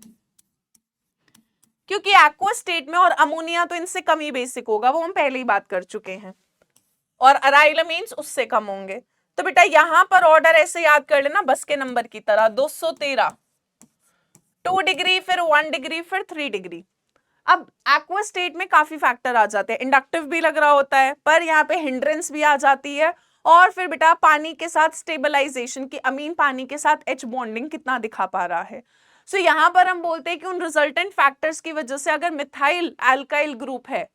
क्योंकि एक्वा स्टेट में और अमोनिया तो इनसे कम ही बेसिक होगा, वो हम पहले ही बात कर चुके हैं, और अराइलामीन्स उससे कम होंगे। तो बेटा यहां पर ऑर्डर ऐसे याद कर लेना बस के नंबर की तरह, 213, 2 डिग्री, फिर 1 डिग्री, फिर 3 डिग्री। अब एक्वा स्टेट में काफी फैक्टर आ जाते हैं, इंडक्टिव भी लग रहा होता है, पर यहाँ पे हिंड्रेंस भी आ जाती है, और फिर बेटा पानी के साथ स्टेबलाइजेशन की, अमीन पानी के साथ एच बॉन्डिंग कितना दिखा पा रहा है। सो यहाँ पर हम बोलते हैं कि उन रिजल्टेंट फैक्टर्स की वजह से अगर मिथाइल अल्काइल ग्रुप है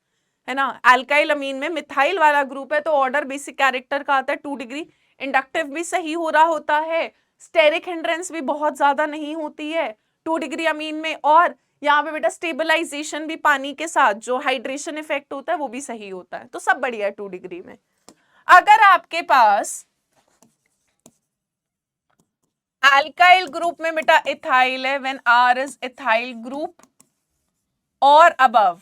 ना, अल्काइल अमीन में मिथाइल वाला ग्रुप है, तो ऑर्डर बेसिक कैरेक्टर का आता है 2 डिग्री, इंडक्टिव भी सही हो रहा होता है, स्टेरिक हिंड्रेंस भी बहुत ज्यादा नहीं होती है 2 डिग्री अमीन में, और यहाँ पे बेटा स्टेबलाइजेशन भी पानी के साथ जो हाइड्रेशन इफेक्ट होता है वो भी सही होता है, तो सब बढ़िया है 2 डिग्री में। अगर आपके पास अल्काइल ग्रुप में बेटा इथाइल है, when R is ethyl group और अबव,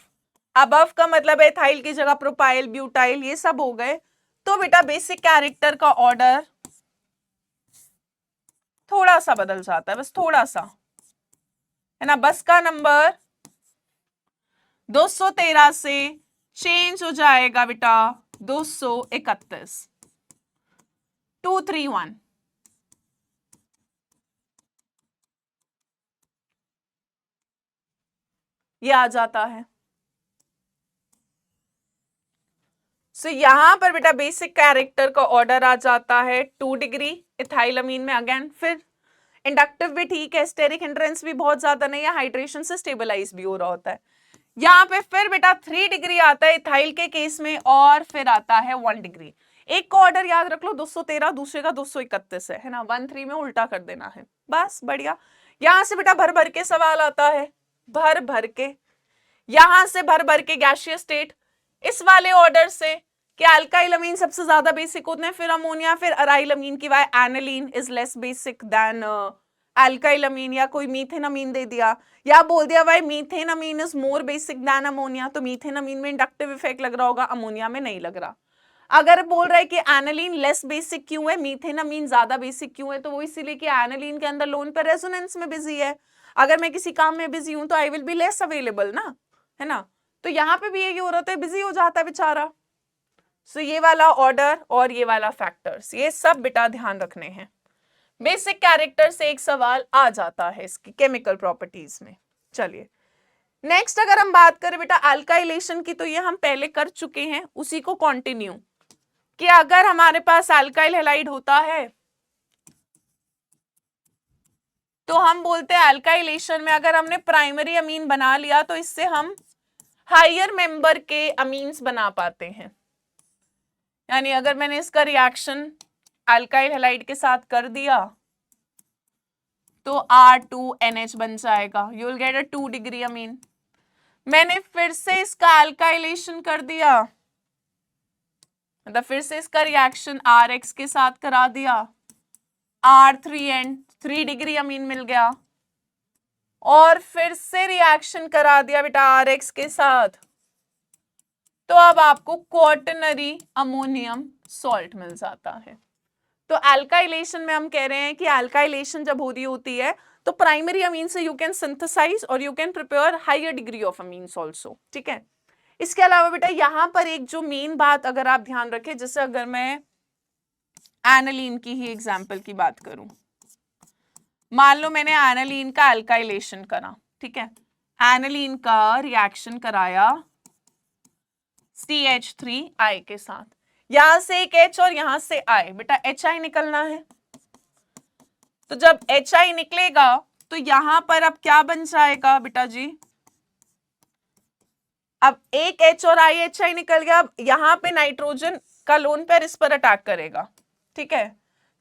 अबव का मतलब है इथाइल की जगह प्रोपाइल, ब्यूटाइल, ये सब हो गए, तो बेटा बेसिक कैरेक्टर का ऑर्डर थोड़ा सा बदल जाता है, बस थोड़ा सा, है ना, बस का नंबर 213 से चेंज हो जाएगा बेटा 231, 231, ये आ जाता है। सो यहां पर बेटा बेसिक कैरेक्टर का ऑर्डर आ जाता है 2 डिग्री इथाइलमीन में, अगेन फिर इंडक्टिव भी ठीक है, स्टेरिक हिंड्रेंस भी बहुत ज्यादा नहीं है, हाइड्रेशन से स्टेबलाइज भी हो रहा होता है। यहाँ पे फिर बेटा 3 डिग्री आता है इथाइल के केस में, और फिर आता है 1 डिग्री। एक को ऑर्डर याद रख लो 213, दूसरे का 231 है ना, 1 3 में उल्टा कर देना है, बस बढ़िया। यहां से बेटा भर भर के सवाल आता है, भर भर के, यहां से भर भर के गैसियस स्टेट, इस वाले ऑर्डर से कि अल्काइल अमीन सबसे ज्यादा बेसिक होते हैं, फिर अमोनिया, फिर अराइल अमीन की why aniline is less basic than alkyl amine, या कोई मीथेन अमीन दे दिया, या बोल दिया भाई methane amine is more basic than ammonia, तो मीथेन अमीन में इंडक्टिव इफेक्ट लग रहा होगा, अमोनिया में नहीं लग रहा। अगर बोल रहा है कि एनिलीन लेस बेसिक क्यों है, मीथेन अमीन ज्यादा बेसिक क्यों है, तो वो इसीलिए कि एनिलीन के अंदर लोन पे रेजोनेंस में बिजी है, अगर मैं किसी काम में बिजी हूं तो I will be less available ना, है ना, तो यहाँ पे भी यही हो रहा है, बिजी हो जाता है बेचारा। सो ये वाला ऑर्डर और ये वाला फैक्टर्स, ये सब बेटा ध्यान रखने हैं। बेसिक कैरेक्टर से एक सवाल आ जाता है इसकी केमिकल प्रॉपर्टीज में। चलिए नेक्स्ट अगर हम बात करें बेटा अल्काइलेशन की, तो ये हम पहले कर चुके हैं, उसी को कंटिन्यू, कि अगर हमारे पास अल्काइल हैलाइड होता है तो हम बोलते हैं अल्काइलेशन में अगर हमने प्राइमरी अमीन बना लिया तो इससे हम हायर मेंबर के अमीन्स बना पाते हैं, यानी अगर मैंने इसका रिएक्शन अल्काइल हैलाइड के साथ कर दिया तो R2NH बन जाएगा, you will get a 2 degree amine. मैंने फिर से इसका अल्काइलेशन कर दिया, मतलब फिर से इसका रिएक्शन RX के साथ करा दिया, R3N 3 डिग्री अमीन मिल गया, और फिर से रिएक्शन करा दिया बेटा RX के साथ, तो अब आपको क्वार्टनरी अमोनियम सॉल्ट मिल जाता है। तो अल्काइलेशन में हम कह रहे हैं कि अल्काइलेशन जब हो रही होती है तो प्राइमरी अमीन से यू कैन सिंथेसाइज और you can prepare higher degree of amines also, ठीक है। इसके अलावा बेटा यहां पर एक जो मेन बात अगर आप ध्यान रखें, जैसे अगर मैं एनालीन की ही एग्जांपल की बात करूं, मान लो मैंने एनालीन का अल्काइलेशन करा, ठीक है, एनालीन का रिएक्शन कराया CH3I के साथ, यहां से एक H और यहां से I, बेटा HI निकलना है, तो जब HI निकलेगा तो यहां पर अब क्या बन जाएगा बेटा जी, अब एक H और IHI निकल गया, अब यहां पे नाइट्रोजन का लोन पेयर इस पर अटैक करेगा, ठीक है,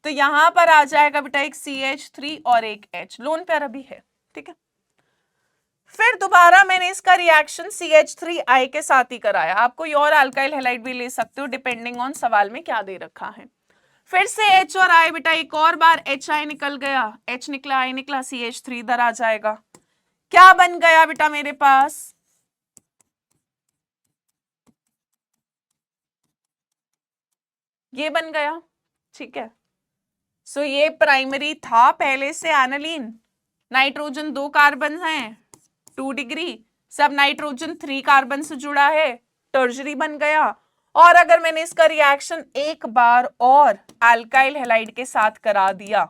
तो यहां पर आ जाएगा बेटा एक CH3 और एक H, लोन पेयर अभी है, ठीक है। फिर दोबारा मैंने इसका रिएक्शन CH3I के साथ ही कराया। आप कोई और अल्काइल हैलाइड भी ले सकते हो डिपेंडिंग ऑन सवाल में क्या दे रखा है। फिर से H और I बेटा, एक और बार HI निकल गया, H निकला I निकला, CH3 इधर आ जाएगा। क्या बन गया बेटा मेरे पास, ये बन गया, ठीक है। सो ये प्राइमरी था पहले से एनालीन, नाइट्रोजन 2 कार्बन हैं, 2 डिग्री, सब नाइट्रोजन 3 कार्बन से जुड़ा है, टर्जरी बन गया। और अगर मैंने इसका रिएक्शन एक बार और अल्काइल हैलाइड के साथ करा दिया,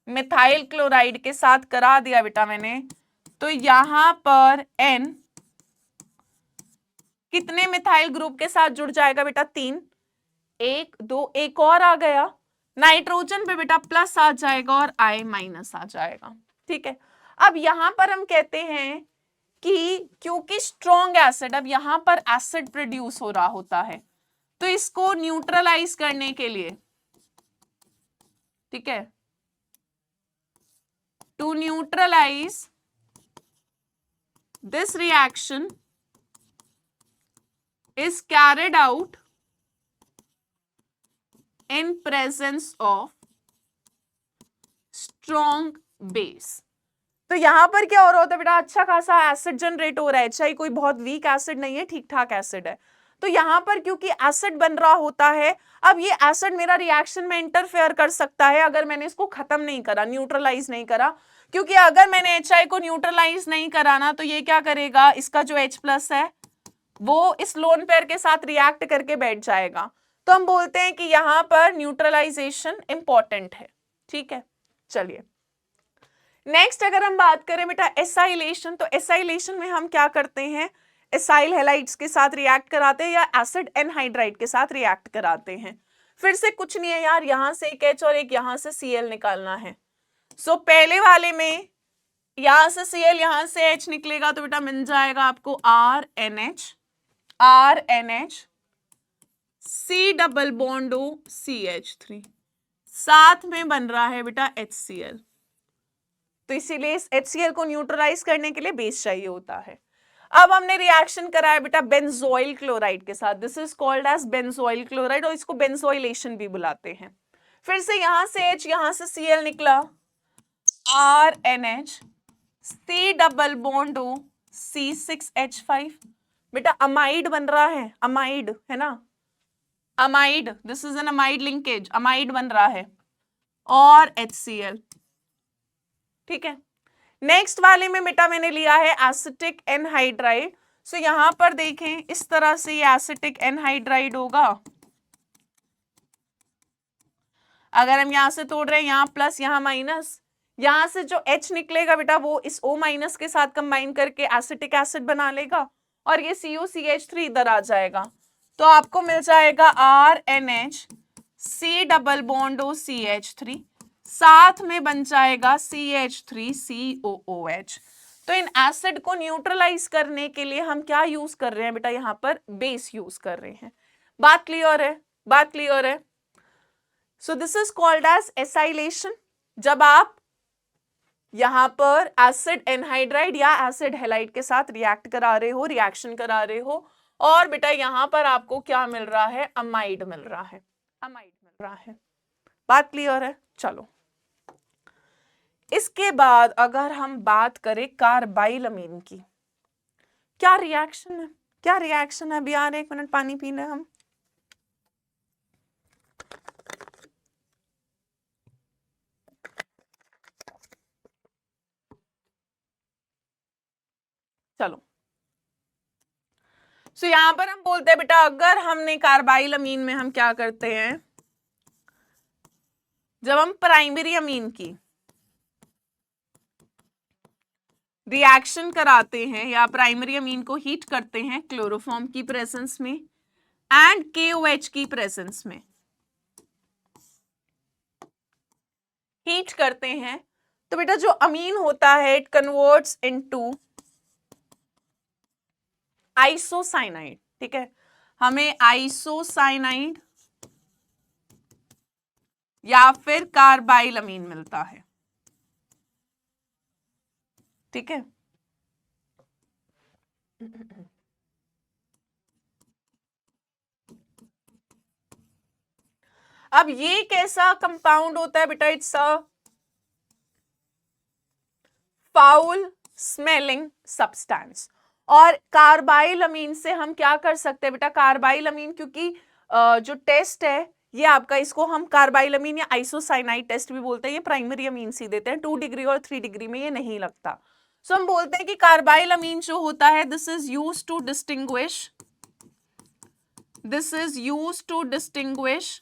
मिथाइल क्लोराइड के साथ करा दिया बेटा मैंने, तो यहां पर N कितने मिथाइल ग्रुप के साथ जुड़ जाएगा बेटा, 3, 1 2, एक और आ गया, नाइट्रोजन पे बेटा प्लस आ जाएगा और I माइनस आ जाएगा, ठीक है। अब यहां पर हम कहते हैं कि क्योंकि स्ट्रॉन्ग एसिड, अब यहां पर एसिड प्रोड्यूस हो रहा होता है, तो इसको न्यूट्रलाइज करने के लिए, ठीक है, to neutralise this reaction is carried out in presence of strong base। तो यहां पर क्या हो रहा होता है बेटा, अच्छा खासा एसिड जनरेट हो रहा है, चाहे कोई बहुत वीक एसिड नहीं है, ठीक ठाक एसिड है। तो यहां पर क्योंकि एसिड बन रहा होता है, अब ये एसिड मेरा रिएक्शन में इंटरफेयर कर सकता है अगर मैंने इसको खत्म नहीं करा, न्यूट्रलाइज नहीं करा। क्योंकि अगर मैंने HI को न्यूट्रलाइज नहीं कराना तो ये क्या करेगा, इसका जो H+ है वो इस लोन पेयर के साथ रिएक्ट करके बैठ जाएगा। तो हम बोलते हैं कि यहां पर न्यूट्रलाइजेशन इंपॉर्टेंट है, ठीक है। चलिए नेक्स्ट अगर हम बात करें बेटा एसाइलेशन, तो एसाइलेशन में हम क्या करते हैं, एसाइल हैलाइड्स के साथ रिएक्ट कराते हैं या एसिड एनहाइड्राइड के साथ रिएक्ट कराते हैं। फिर से कुछ नहीं है यार, यहां से एक H और एक यहां से Cl निकालना है। सो पहले वाले में यहां से Cl यहां से H निकलेगा तो बेटा मिल जाएगा आपको RNH C double bond O CH3, साथ में बन रहा है बेटा HCl। तो इसीलिए इस HCl को न्यूट्रलाइज करने के लिए बेस चाहिए होता है। अब हमने रिएक्शन कराया बेटा बेंजोइल क्लोराइड के साथ, this is called as benzoyl chloride और इसको बेंजोइलेशन भी बुलाते हैं। फिर से यहां से H यहां से Cl निकला, RNH C double bond O C6H5, बेटा अमाइड बन रहा है, अमाइड है ना, amide, this is an amide linkage, amide बन रहा है, और HCl, ठीक है। नेक्स्ट वाले में बेटा मैंने लिया है एसिटिक एनहाइड्राइड। सो यहां पर देखें इस तरह से ये एसिटिक एनहाइड्राइड होगा, अगर हम यहां से तोड़ रहे हैं, यहां प्लस यहां माइनस, यहां से जो H निकलेगा बेटा वो इस O- के साथ कंबाइन करके एसिटिक एसिड बना लेगा और ये COCH3 इधर आ जाएगा, तो आपको मिल जाएगा RNH C double bond O CH3, साथ में बन जाएगा CH3COOH। तो इन एसिड को न्यूट्रलाइज करने के लिए हम क्या यूज कर रहे हैं बेटा, यहां पर बेस यूज कर रहे हैं। बात क्लियर है, बात क्लियर है। So this is called as acylation, जब आप यहां पर एसिड एनहाइड्राइड या एसिड हैलाइड के साथ रिएक्ट करा रहे हो, रिएक्शन करा रहे हो, और बेटा यहां पर आपको क्या मिल रहा है, अमाइड मिल रहा है, अमाइड मिल रहा है। बात क्लियर है। चलो इसके बाद अगर हम बात करें कार्बाइल अमीन की, क्या रिएक्शन है, क्या रिएक्शन है, अभी यार 1 मिनट पानी पी लें हम। चलो सो यहां पर हम बोलते हैं बेटा अगर हमने कार्बाइल अमीन में हम क्या करते हैं, जब हम प्राइमरी अमीन की रिएक्शन कराते हैं या प्राइमरी अमीन को हीट करते हैं क्लोरोफॉर्म की प्रेजेंस में एंड KOH की प्रेजेंस में हीट करते हैं, तो बेटा जो अमीन होता है इट कन्वर्ट्स इनटू आइसोसाइनाइड, ठीक है। हमें आइसोसाइनाइड या फिर कार्बाइलमीन मिलता है। ठीक है, अब ये कैसा कंपाउंड होता है बेटा? It's a foul smelling substance. और कार्बाइलमीन से हम क्या कर सकते हैं बेटा? कार्बाइलमीन, क्योंकि जो टेस्ट है ये आपका, इसको हम कार्बाइलमीन या आइसोसाइनाइड टेस्ट भी बोलते हैं, ये प्राइमरी अमीन ही देते हैं, 2 डिग्री और 3 डिग्री में ये नहीं लगता। सो हम बोलते हैं कि कार्बाइलमीन जो होता है, this is used to distinguish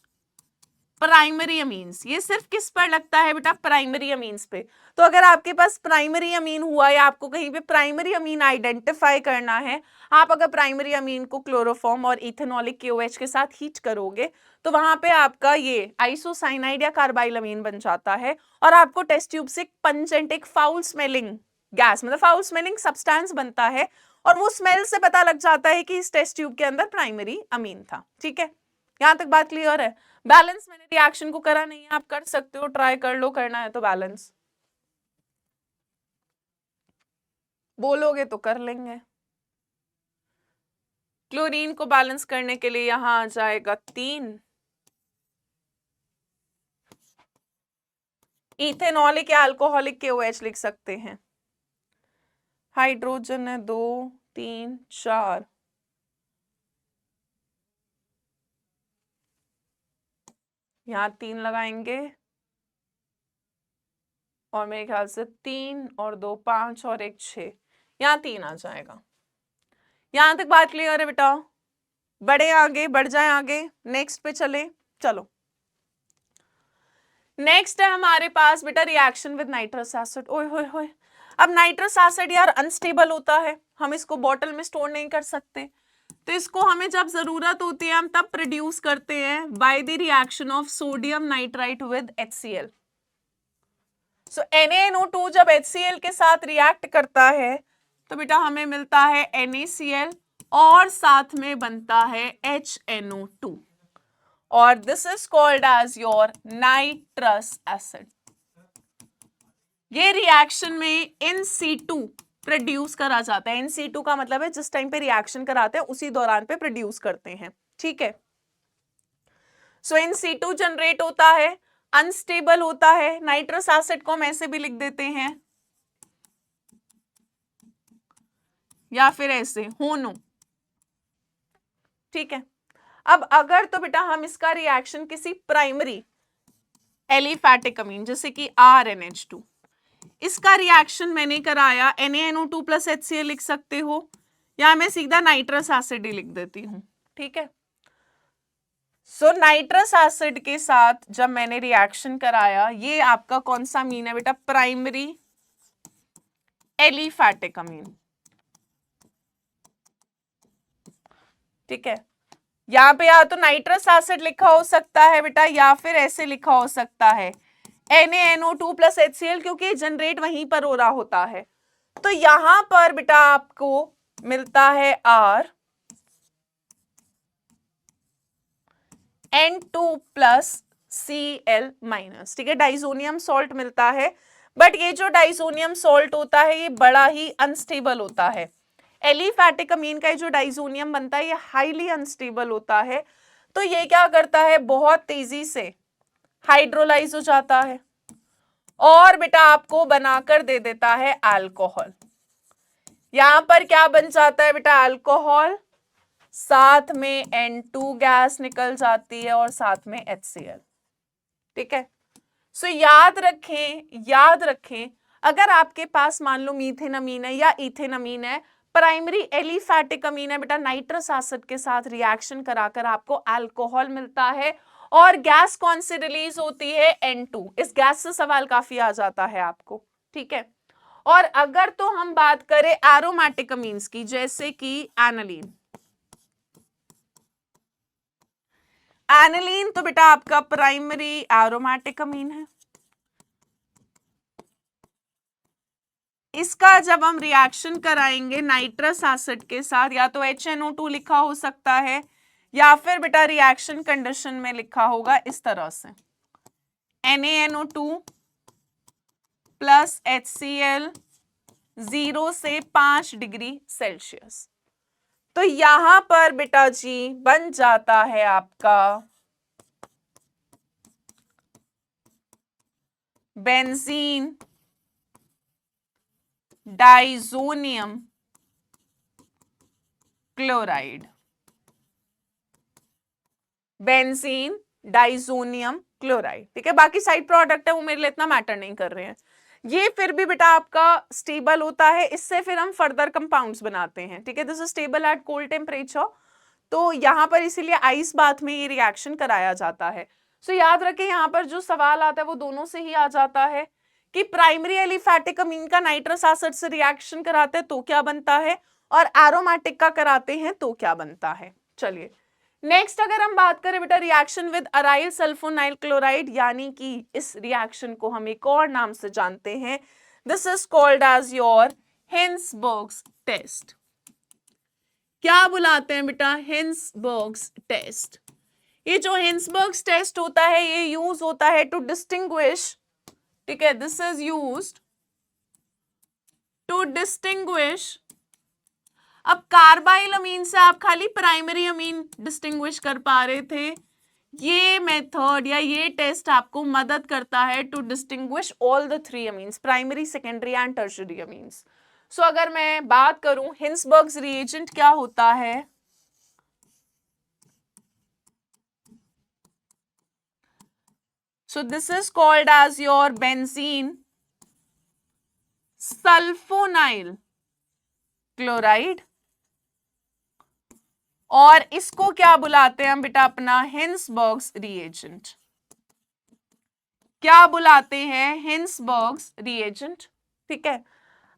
primary amines. ये सिर्फ किस पर लगता है बेटा? प्राइमरी अमीन्स पे। तो अगर आपके पास प्राइमरी अमीन हुआ या आपको कहीं पे प्राइमरी अमीन आइडेंटिफाई करना है, आप अगर प्राइमरी अमीन को क्लोरोफॉर्म और इथेनॉलिक KOH के साथ हीट करोगे तो वहां पे आपका ये आइसोसाइनाइड या कार्बाइलमीन बन जाता है, और आपको टेस्ट ट्यूब से पंजेंट, एक फाउल स्मेलिंग गैस, मतलब फाउल स्मेलिंग सब्सटेंस बनता है, और वो स्मेल से पता लग जाता है कि इस टेस्ट ट्यूब के अंदर प्राइमरी अमीन था। ठीक है, यहां तक बात क्लियर है? बैलेंस मैंने रिएक्शन को करा नहीं है, आप कर सकते हो, ट्राई कर लो, करना है तो बैलेंस बोलोगे तो कर लेंगे। क्लोरीन को बैलेंस करने के लिए यहां आ जाएगा 3, इथेनॉलिक या अल्कोहलिक KOH लिख सकते हैं, हाइड्रोजन है 2 3 4, यहां 3 लगाएंगे, और मेरे ख्याल से 3 और 2 5 और 1 6, यहां 3 आ जाएगा। यहां तक बात क्लियर है बेटा? बढ़े आगे, बढ़ जाए आगे, नेक्स्ट पे चले। चलो, नेक्स्ट है हमारे पास बेटा रिएक्शन विद नाइट्रस एसिड। ओए होए होए, अब नाइट्रस एसिड यार अनस्टेबल होता है, हम इसको बॉटल में स्टोर नहीं कर सकते, तो इसको हमें जब जरूरत होती है हम तब प्रोड्यूस करते हैं by the reaction of sodium nitrite with HCl। So NaNO2 जब HCl के साथ रिएक्ट करता है तो बेटा हमें मिलता है NaCl, और साथ में बनता है HNO2, और this is called as your nitrous acid. ये रिएक्शन में In-C2 प्रोड्यूस करा जाता है। In-C2 का मतलब है जिस टाइम पे रिएक्शन कराते हैं उसी दौरान पे प्रोड्यूस करते हैं। ठीक है, सो In-C2 जनरेट होता है, अनस्टेबल होता है, नाइट्रस एसिड को हम ऐसे भी लिख देते हैं या फिर ऐसे होनो। ठीक है, अब अगर तो बेटा हम इसका रिएक्शन किसी प्राइमरी एलिफैटिक अमीन जैसे कि RNH2, इसका रिएक्शन मैंने कराया, NaNO2 प्लस HCl लिख सकते हो, या मैं सीधा नाइट्रस एसिड ही लिख देती हूं। ठीक है, सो नाइट्रस एसिड के साथ जब मैंने रिएक्शन कराया, ये आपका कौन सा अमीन है बेटा? प्राइमरी एलिफैटिक अमीन। ठीक है, यहाँ पे या तो नाइट्रस एसिड लिखा हो सकता है बेटा, या फिर ऐसे लिखा हो सकता है NaNO2 प्लस HCl, क्योंकि जनरेट वहीं पर हो रहा होता है। तो यहां पर बेटा आपको मिलता है RN2 प्लस Cl माइनस। ठीक है, डाइजोनियम सॉल्ट मिलता है, बट ये जो डाइजोनियम सॉल्ट होता है ये बड़ा ही अनस्टेबल होता है। एलिफैटिक अमीन का जो डाइजोनियम बनता है ये हाईली अनस्टेबल होता है, तो ये क्या करता है? बहुत तेजी से हाइड्रोलाइज हो जाता है, और बेटा आपको बनाकर दे देता है अल्कोहल। यहां पर क्या बन जाता है बेटा? अल्कोहल, साथ में N2 गैस निकल जाती है, और साथ में HCl। ठीक है, सो याद रखें अगर आपके पास मान लो मीथेन अमीन है या इथेन अमीन है, प्राइमरी एलिफैटिक अमीन है बेटा, नाइट्रस एसिड के साथ रिएक्शन कराकर आपको अल्कोहल मिलता है, और गैस कौन सी रिलीज होती है? N2। इस गैस से सवाल काफी आ जाता है आपको। ठीक है, और अगर तो हम बात करें एरोमेटिक अमीन्स की, जैसे कि एनालीन, एनालीन तो बेटा आपका प्राइमरी एरोमेटिक अमीन है। इसका जब हम रिएक्शन कराएंगे नाइट्रस एसिड के साथ, या तो HNO2 लिखा हो सकता है, या फिर बेटा रिएक्शन कंडीशन में लिखा होगा इस तरह से NaNO2 प्लस HCl 0 से 5 डिग्री सेल्सियस। तो यहां पर बेटा जी बन जाता है आपका benzene diazonium chloride. Benzene diazonium chloride, ठीक है। बाकी साइड प्रोडक्ट है वो मेरे लिए इतना मैटर नहीं कर रहे हैं। ये फिर भी बेटा आपका स्टेबल होता है, इससे फिर हम फर्दर कंपाउंड्स बनाते हैं, ठीक है। This is stable at cold temperature. तो यहाँ पर इसीलिए आइस बाथ में ये रिएक्शन कराया जाता है। सो याद रखें यहाँ पर जो सवाल आता है वो दोनों से ही आ जाता है कि प्राइमरी एलिफैटिक अमीन का नाइट्रस एसिड से रिएक्शन कराते हैं तो क्या बनता है, और एरोमेटिक का कराते हैं तो क्या बनता है। चलिए नेक्स्ट अगर हम बात करें बेटा reaction with aryl sulfonyl chloride, यानी कि इस रिएक्शन को हम एक और नाम से जानते हैं, this is called as your Hinsberg's test. क्या बुलाते हैं बेटा? Hinsberg's test. ये जो हिंसबर्ग्स टेस्ट होता है ये यूज होता है टू डिस्टिंग्विश, ठीक है, this is used to distinguish. अब कार्बाइल अमीन से आप खाली प्राइमरी अमीन डिस्टिंग्विश कर पा रहे थे, ये मेथड या ये टेस्ट आपको मदद करता है to distinguish all the three amines, primary secondary and tertiary amines. So अगर मैं बात करूं हिंसबर्ग्स रिएजेंट क्या होता है, so this is called as your benzene sulfonyl chloride, और इसको क्या बुलाते हैं हम बेटा? अपना हिंसबर्ग्स रिएजेंट। क्या बुलाते हैं? हिंसबर्ग्स रिएजेंट, ठीक है।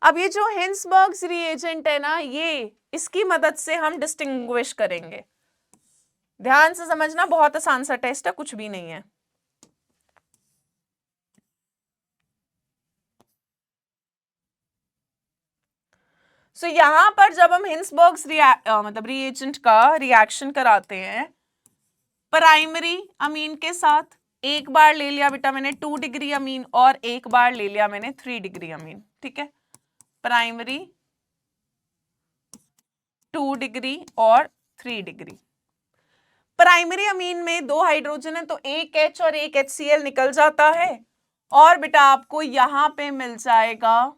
अब ये जो हिंसबर्ग्स रिएजेंट है ना, ये इसकी मदद से हम डिस्टिंग्विश करेंगे। ध्यान से समझना, बहुत आसान सा टेस्ट है, कुछ भी नहीं है। सो यहां पर जब हम हिंसबर्ग्स मतलब रिएजेंट का रिएक्शन कराते हैं प्राइमरी अमीन के साथ, एक बार ले लिया बेटा मैंने 2 डिग्री अमीन और एक बार ले लिया मैंने 3 डिग्री अमीन, ठीक है। प्राइमरी 2 डिग्री और 3 डिग्री। प्राइमरी अमीन में 2 हाइड्रोजन है तो एक H और एक HCl निकल जाता है, और बेटा आपको यहां पे मिल जाएगा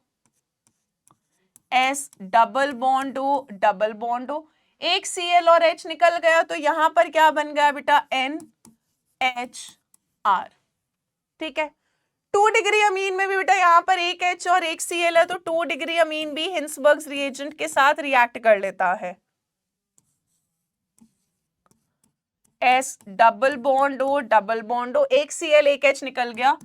S double bond O double bond O, एक Cl और H निकल गया तो यहां पर क्या बन गया बेटा? NHR, ठीक है। 2 डिग्री अमीन में भी बेटा यहाँ पर एक H और एक Cl है तो 2 डिग्री अमीन भी हिंसबर्ग्स रिएजेंट के साथ रिएक्ट कर लेता है। S double bond O double bond O, एक Cl एक H निकल गया,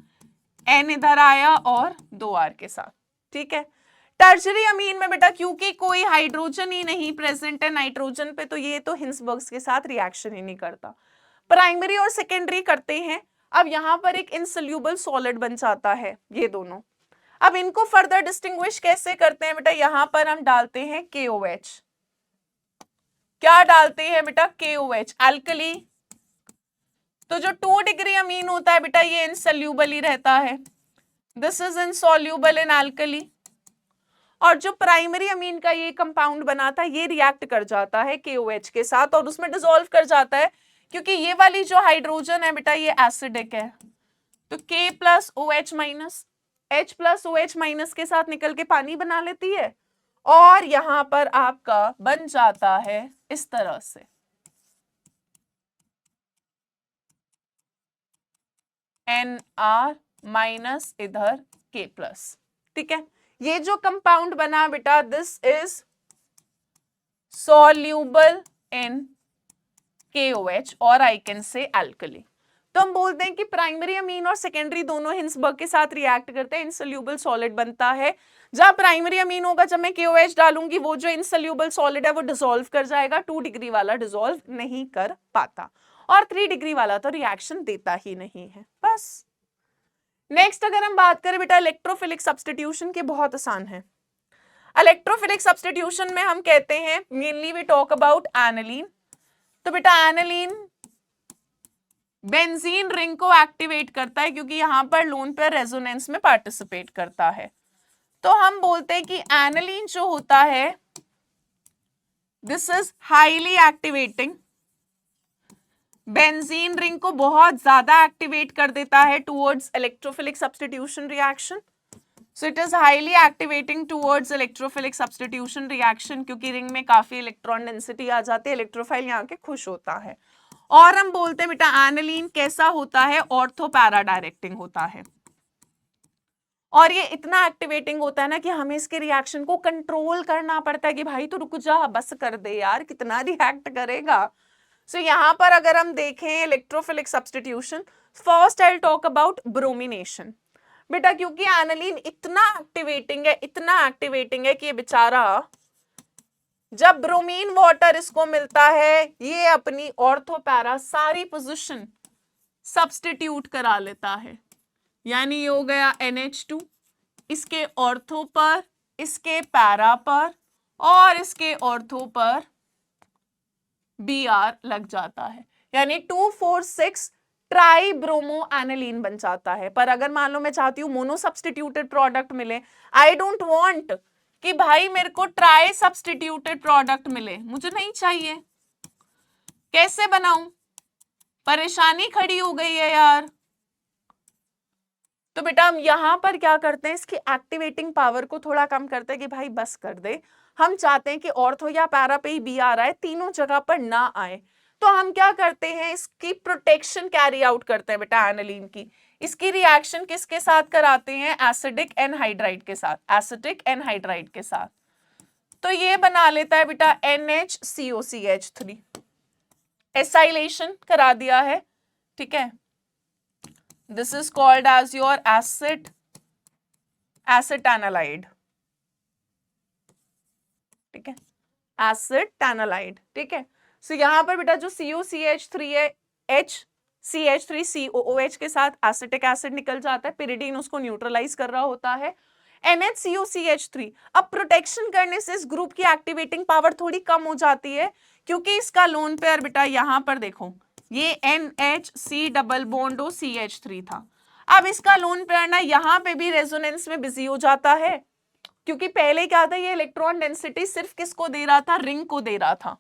N इधर आया और 2 R के साथ, ठीक है। टर्शरी अमीन में बेटा क्योंकि कोई हाइड्रोजन ही नहीं प्रेजेंट है नाइट्रोजन पे, तो ये तो हिंसबर्ग्स के साथ रिएक्शन ही नहीं करता। प्राइमरी और सेकेंडरी करते हैं। अब यहाँ पर एक इनसोल्यूबल सॉलिड बन जाता है ये दोनों। अब इनको फर्दर डिस्टिंग्विश कैसे करते हैं बेटा? यहाँ पर हम डालते हैं KOH। क्या डालते हैं बेटा? KOH, alkali. तो जो 2 डिग्री अमीन होता है बेटा ये इनसोल्यूबल ही रहता है, this is insoluble in alkali. और जो प्राइमरी अमीन का ये कंपाउंड बना था ये रिएक्ट कर जाता है KOH के साथ और उसमें डिसॉल्व कर जाता है, क्योंकि ये वाली जो हाइड्रोजन है बेटा ये एसिडिक है, तो K plus OH minus H plus OH minus के साथ निकल के पानी बना लेती है, और यहां पर आपका बन जाता है इस तरह से NR माइनस इधर K प्लस, ठीक है। ये जो कंपाउंड बना बेटा this is soluble in KOH और आई कैन से अल्कली। तो हम बोलते हैं कि प्राइमरी अमीन और सेकेंडरी दोनों हिंसबर्ग के साथ रिएक्ट करते हैं, इनसोल्यूबल सॉलिड बनता है। जहां प्राइमरी अमीन होगा जब मैं KOH डालूंगी वो जो इनसोल्यूबल सॉलिड है वो डिसॉल्व कर जाएगा, 2 डिग्री वाला डिसॉल्व नहीं कर पाता, और 3 डिग्री वाला तो रिएक्शन देता ही नहीं है, बस। नेक्स्ट अगर हम बात करें बेटा इलेक्ट्रोफिलिक सब्स्टिट्यूशन के, बहुत आसान है। इलेक्ट्रोफिलिक सब्स्टिट्यूशन में हम कहते हैं mainly we talk about aniline. तो बेटा एनिलीन बेंजीन रिंग को एक्टिवेट करता है क्योंकि यहां पर लोन पेयर रेजोनेंस में पार्टिसिपेट करता है। तो हम बोलते हैं कि एनालीन जो होता है this is highly activating, benzene ring को बहुत ज्यादा एक्टिवेट कर देता है towards electrophilic substitution reaction. So it is highly activating towards electrophilic substitution reaction, क्योंकि रिंग में काफी इलेक्ट्रॉन डेंसिटी आ जाती है, इलेक्ट्रोफाइल यहाँ के खुश होता है। और हम बोलते हैं बेटा एनालीन कैसा होता है, ऑर्थो पैरा डायरेक्टिंग होता है। और ये इतना एक्टिवेटिंग होता है ना कि हमें इसके रिएक्शन को कंट्रोल करना पड़ता है कि भाई तो रुक जा, बस कर दे यार, कितना रिएक्ट करेगा। सो यहाँ पर अगर हम देखें electrophilic substitution, first I will talk about bromination. बेटा क्योंकि एनालीन इतना एक्टिवेटिंग है कि ये बेचारा जब ब्रोमीन वाटर इसको मिलता है ये अपनी ऑर्थो पैरा सारी पोजीशन सब्स्टिट्यूट करा लेता है। यानी ये हो गया NH2, इसके ऑर्थो पर, इसके पैरा पर और इसके ऑर्थो पर Br लग जाता है, यानी 2,4,6 ट्राई ब्रोमो एनालीन बन जाता है। पर अगर मान लो मैं चाहती हूँ मोनो सब्स्टिट्यूटेड प्रोडक्ट मिले, आई डोंट वांट कि भाई मेरे को ट्राई सब्स्टिट्यूटेड प्रोडक्ट मिले, मुझे नहीं चाहिए, कैसे बनाऊं, परेशानी खड़ी हो गई है यार। तो बेटा हम यहां पर क्या करते हैं, इसकी एक्टिवेटिंग पावर को थोड़ा कम करते हैं कि भाई बस कर दे, हम चाहते हैं कि ऑर्थो या पैरा पे ही बी आ रहा है, तीनों जगह पर ना आए। तो हम क्या करते हैं, इसकी प्रोटेक्शन कैरी आउट करते हैं बेटा एनालीन की। इसकी रिएक्शन किसके साथ कराते हैं, एसिडिक एनहाइड्राइड के साथ, एसिटिक एनहाइड्राइड के साथ। तो ये बना लेता है बेटा NHCOCH3, एसाइलेशन करा दिया है, ठीक है। This is called as your acetanilide, ठीक है, एसिटानालाइड, ठीक है। सो यहां पर बेटा जो COCH3 है, HCH3COOH के साथ एसिटिक एसिड निकल जाता है, पिरिडीन उसको न्यूट्रलाइज कर रहा होता है। NHCOCH3 अब प्रोटेक्शन करने से इस ग्रुप की एक्टिवेटिंग पावर थोड़ी कम हो जाती है, क्योंकि इसका लोन पेयर बेटा यहां पर देखो ये NHC डबल बॉन्ड CH3 था। अब इसका लोन पेयर ना यहां पे भी रेजोनेंस में बिजी हो जाता है, क्योंकि पहले क्या था, ये इलेक्ट्रॉन डेंसिटी सिर्फ किसको दे रहा था, रिंग को दे रहा था।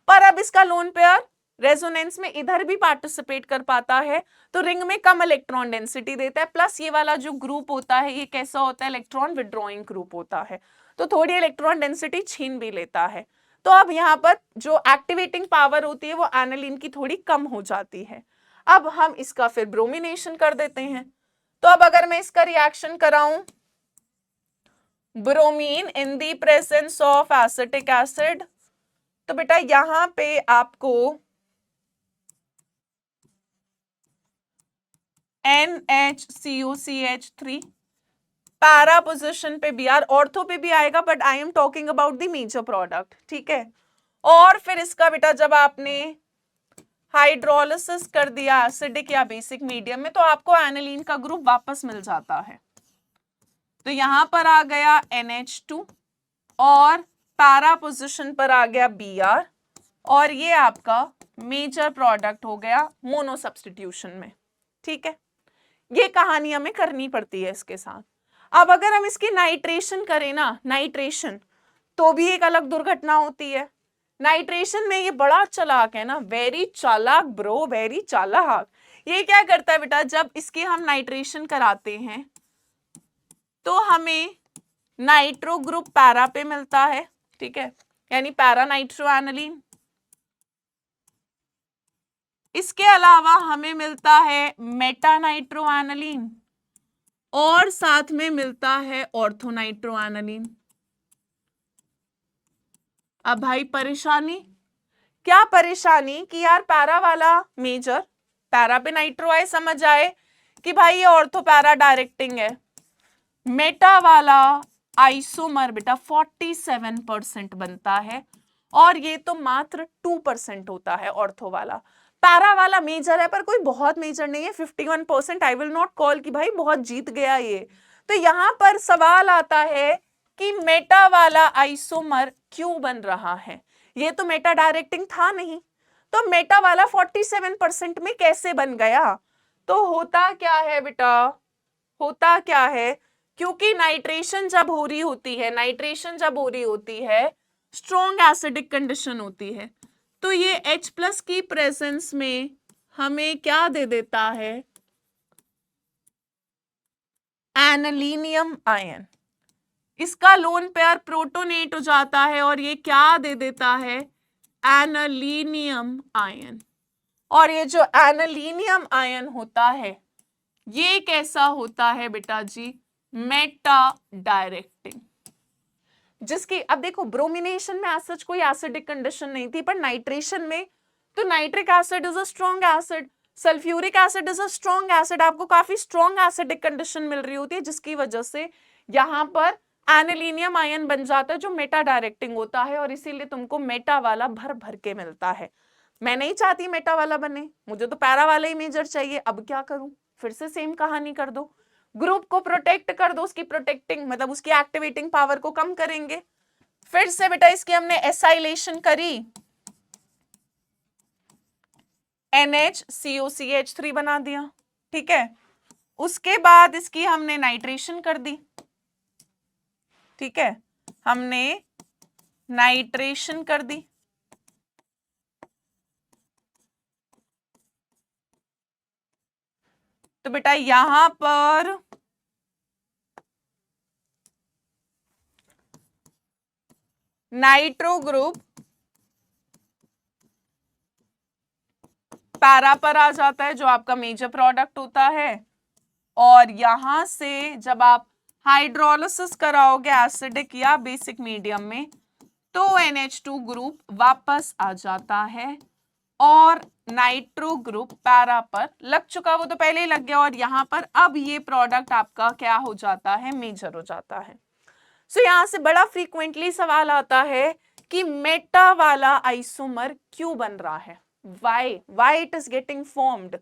पर अब इसका लोन पेयर रेजोनेंस में इधर भी पार्टिसिपेट कर पाता है, तो रिंग में कम इलेक्ट्रॉन डेंसिटी देता है। प्लस ये वाला जो ग्रुप होता है ये कैसा होता है, इलेक्ट्रॉन विड्रॉइंग ग्रुप होता है, तो थोड़ी इलेक्ट्रॉन डेंसिटी छीन भी लेता है। तो अब यहाँ पर जो एक्टिवेटिंग पावर होती है वो एनालीन की थोड़ी कम हो जाती है। अब हम इसका फिर ब्रोमिनेशन कर देते हैं। तो अब अगर मैं इसका रिएक्शन कराऊं, bromine in the presence of acetic acid, तो बेटा यहां पे आपको NHCOCH3 पैरा पोजिशन पे Br, ऑर्थो पे भी आएगा, but I am talking about the major product, ठीक है। और फिर इसका बेटा जब आपने हाइड्रोलिसिस कर दिया एसिडिक या बेसिक मीडियम में, तो आपको एनालीन का ग्रुप वापस मिल जाता है। तो यहां पर आ गया NH2 और पैरा पोजिशन पर आ गया Br, और ये आपका मेजर प्रोडक्ट हो गया मोनो सब्स्टिट्यूशन में, ठीक है। ये कहानी हमें करनी पड़ती है इसके साथ। अब अगर हम इसकी नाइट्रेशन करें ना, नाइट्रेशन तो भी एक अलग दुर्घटना होती है। नाइट्रेशन में ये बड़ा चालाक है ना, वेरी चालाक ब्रो, वेरी चालाक। ये क्या करता है बेटा, जब इसकी हम नाइट्रेशन कराते हैं तो हमें नाइट्रो ग्रुप पैरा पे मिलता है, ठीक है, यानी पैरा नाइट्रो एनालीन। इसके अलावा हमें मिलता है मेटा नाइट्रो एनालीन और साथ में मिलता है ऑर्थो नाइट्रो एनालीन। अब भाई परेशानी, क्या परेशानी कि यार पैरा वाला मेजर, पैरा पे नाइट्रो आए, समझ आए कि भाई ये ऑर्थो पैरा डायरेक्टिंग है। मेटा वाला आइसोमर बेटा 47% बनता है, और ये तो मात्र 2% होता है ऑर्थो वाला। पैरा वाला मेजर है पर कोई बहुत मेजर नहीं है, 51%। आई विल नॉट कॉल कि भाई बहुत जीत गया ये। तो यहां पर सवाल आता है कि मेटा वाला आइसोमर क्यों बन रहा है, ये तो मेटा डायरेक्टिंग था नहीं। तो मेटा वाला 47% में कैसे बन गया? तो होता क्या है बेटा, होता क्या है, क्योंकि नाइट्रेशन जब हो रही होती है, नाइट्रेशन जब हो रही होती है स्ट्रॉन्ग एसिडिक कंडीशन होती है, तो ये H+ की प्रेजेंस में हमें क्या दे देता है, एनालिनियम आयन। इसका लोन पेयर प्रोटोनेट हो जाता है और ये क्या दे देता है, एनालिनियम आयन। और ये जो एनालिनियम आयन होता है ये कैसा होता है बेटा जी, मेटा डायरेक्टिंग। जिसकी अब देखो ब्रोमिनेशन में ऐसा कोई एसिडिक कंडीशन नहीं थी, पर नाइट्रेशन में तो nitric acid is a strong acid, sulphuric acid is a strong acid, आपको काफी स्ट्रॉन्ग एसिडिक कंडीशन मिल रही होती है, जिसकी वजह से यहां पर एनालिनियम आयन बन जाता है जो मेटा डायरेक्टिंग होता है, और इसीलिए तुमको मेटा वाला भर भर के मिलता है। मैं नहीं चाहती मेटा वाला बने, मुझे तो पैरा वाला ही मेजर चाहिए। अब क्या करूं, फिर से सेम कहानी कर दो, ग्रुप को प्रोटेक्ट कर दो, उसकी प्रोटेक्टिंग मतलब उसकी एक्टिवेटिंग पावर को कम करेंगे। फिर से बेटा इसकी हमने एसाइलेशन करी, NHCOCH3 बना दिया, ठीक है। उसके बाद इसकी हमने नाइट्रेशन कर दी, ठीक है, हमने नाइट्रेशन कर दी। तो बेटा यहां पर नाइट्रो ग्रुप पैरा पर आ जाता है जो आपका मेजर प्रोडक्ट होता है, और यहां से जब आप हाइड्रोलिसिस कराओगे एसिडिक या बेसिक मीडियम में तो NH2 ग्रुप वापस आ जाता है और नाइट्रो ग्रुप पैरा पर लग चुका, वो तो पहले ही लग गया, और यहां पर अब ये प्रोडक्ट आपका क्या हो जाता है, मेजर हो जाता है। सो यहां से बड़ा फ्रीक्वेंटली सवाल आता है कि मेटा वाला आइसोमर क्यों बन रहा है, why it is getting formed।